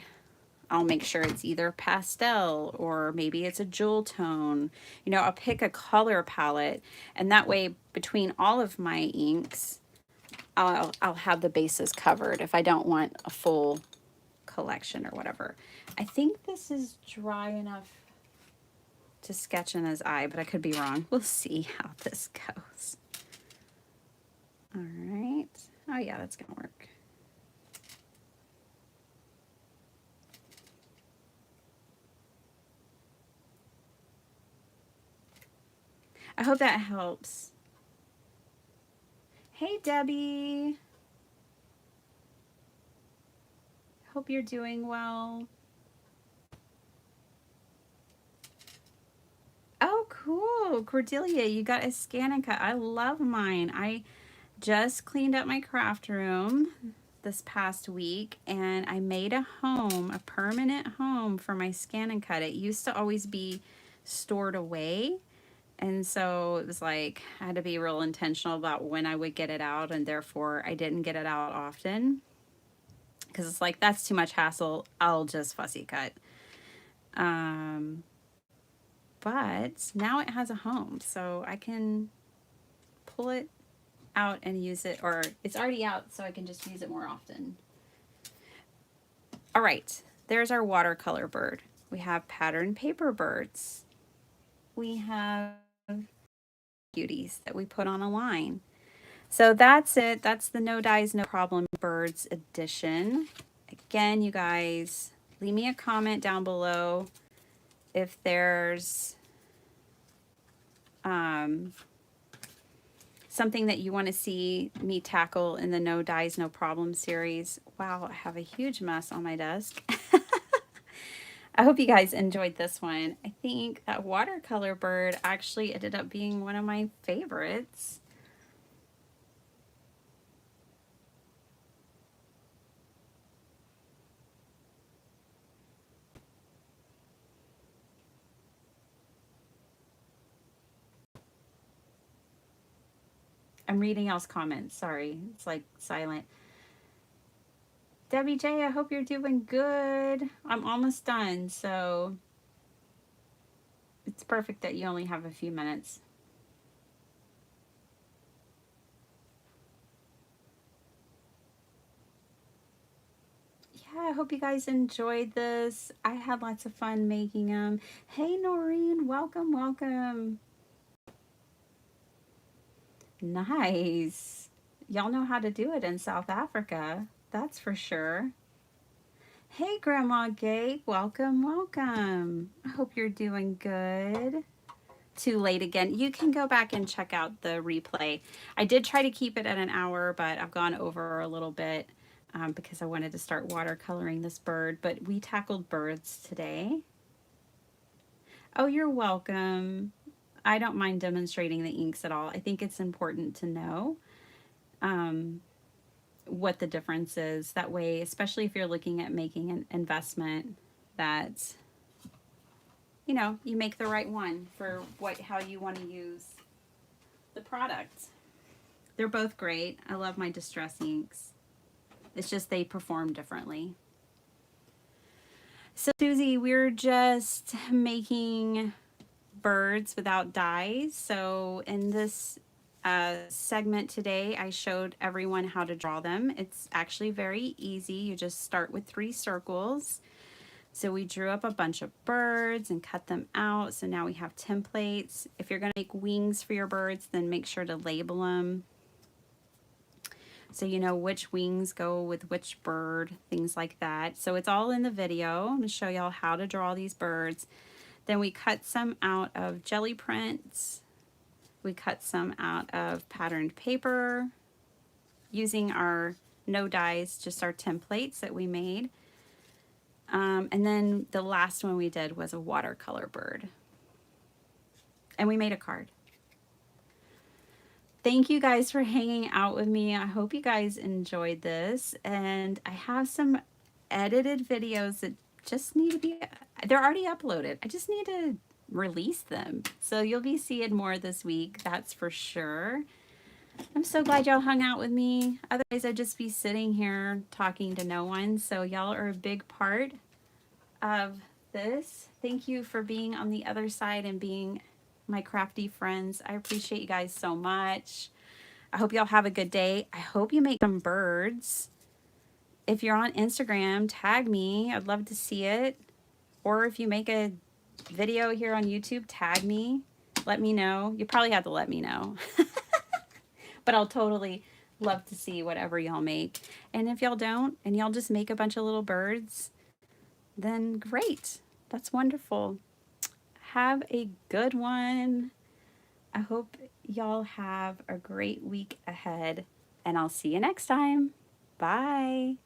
I'll make sure it's either pastel or maybe it's a jewel tone. You know, I'll pick a color palette, and that way between all of my inks, I'll have the bases covered if I don't want a full collection or whatever. I think this is dry enough to sketch in his eye, but I could be wrong. We'll see how this goes. All right. Oh yeah, that's gonna work. I hope that helps. Hey, Debbie. Hope you're doing well. Oh, cool. Cordelia, you got a scan and cut. I love mine. I just cleaned up my craft room this past week, and I made a home, a permanent home for my scan and cut. It used to always be stored away. And so it was like, I had to be real intentional about when I would get it out, and therefore I didn't get it out often. Because it's like, that's too much hassle. I'll just fussy cut. But now it has a home, so I can pull it out and use it, or it's already out, so I can just use it more often. All right, there's our watercolor bird. We have pattern paper birds. We have cuties that we put on a line. So that's it. That's the No Dies, No Problem Birds edition. Again, you guys, leave me a comment down below if there's something that you want to see me tackle in the No Dies, No Problem series. Wow, I have a huge mess on my desk. I hope you guys enjoyed this one. I think that watercolor bird actually ended up being one of my favorites. I'm reading y'all's comments. Sorry, it's like silent. Debbie J, I hope you're doing good. I'm almost done, so it's perfect that you only have a few minutes. I hope you guys enjoyed this. I had lots of fun making them. Hey, Noreen, welcome, welcome. Nice. Y'all know how to do it in South Africa. That's for sure. Hey, Grandma Gay, welcome, welcome. I hope you're doing good. Too late again. You can go back and check out the replay. I did try to keep it at an hour, but I've gone over a little bit because I wanted to start watercoloring this bird. But we tackled birds today. Oh, you're welcome. I don't mind demonstrating the inks at all. I think it's important to know what the difference is. That way, especially if you're looking at making an investment, that you know, you make the right one for how you want to use the product. They're both great. I love my distress inks. It's just they perform differently. So Susie, we're just making birds without dyes. So in this segment today, I showed everyone how to draw them. It's actually very easy. You just start with 3 circles. So we drew up a bunch of birds and cut them out. So now we have templates. If you're going to make wings for your birds, then make sure to label them so you know which wings go with which bird, things like that. So it's all in the video. I'm going to show y'all how to draw these birds. Then we cut some out of jelly prints. We cut some out of patterned paper using our no dyes, just our templates that we made. And then the last one we did was a watercolor bird. And we made a card. Thank you guys for hanging out with me. I hope you guys enjoyed this. And I have some edited videos that just need to be, they're already uploaded. I just need to release them. So you'll be seeing more this week, that's for sure. I'm so glad y'all hung out with me. Otherwise, I'd just be sitting here talking to no one. So y'all are a big part of this. Thank you for being on the other side and being my crafty friends. I appreciate you guys so much. I hope y'all have a good day. I hope you make some birds. If you're on Instagram, tag me. I'd love to see it. Or if you make a video here on YouTube, tag me. Let me know. You probably have to let me know. But I'll totally love to see whatever y'all make. And if y'all don't, and y'all just make a bunch of little birds, then great. That's wonderful. Have a good one. I hope y'all have a great week ahead, and I'll see you next time. Bye.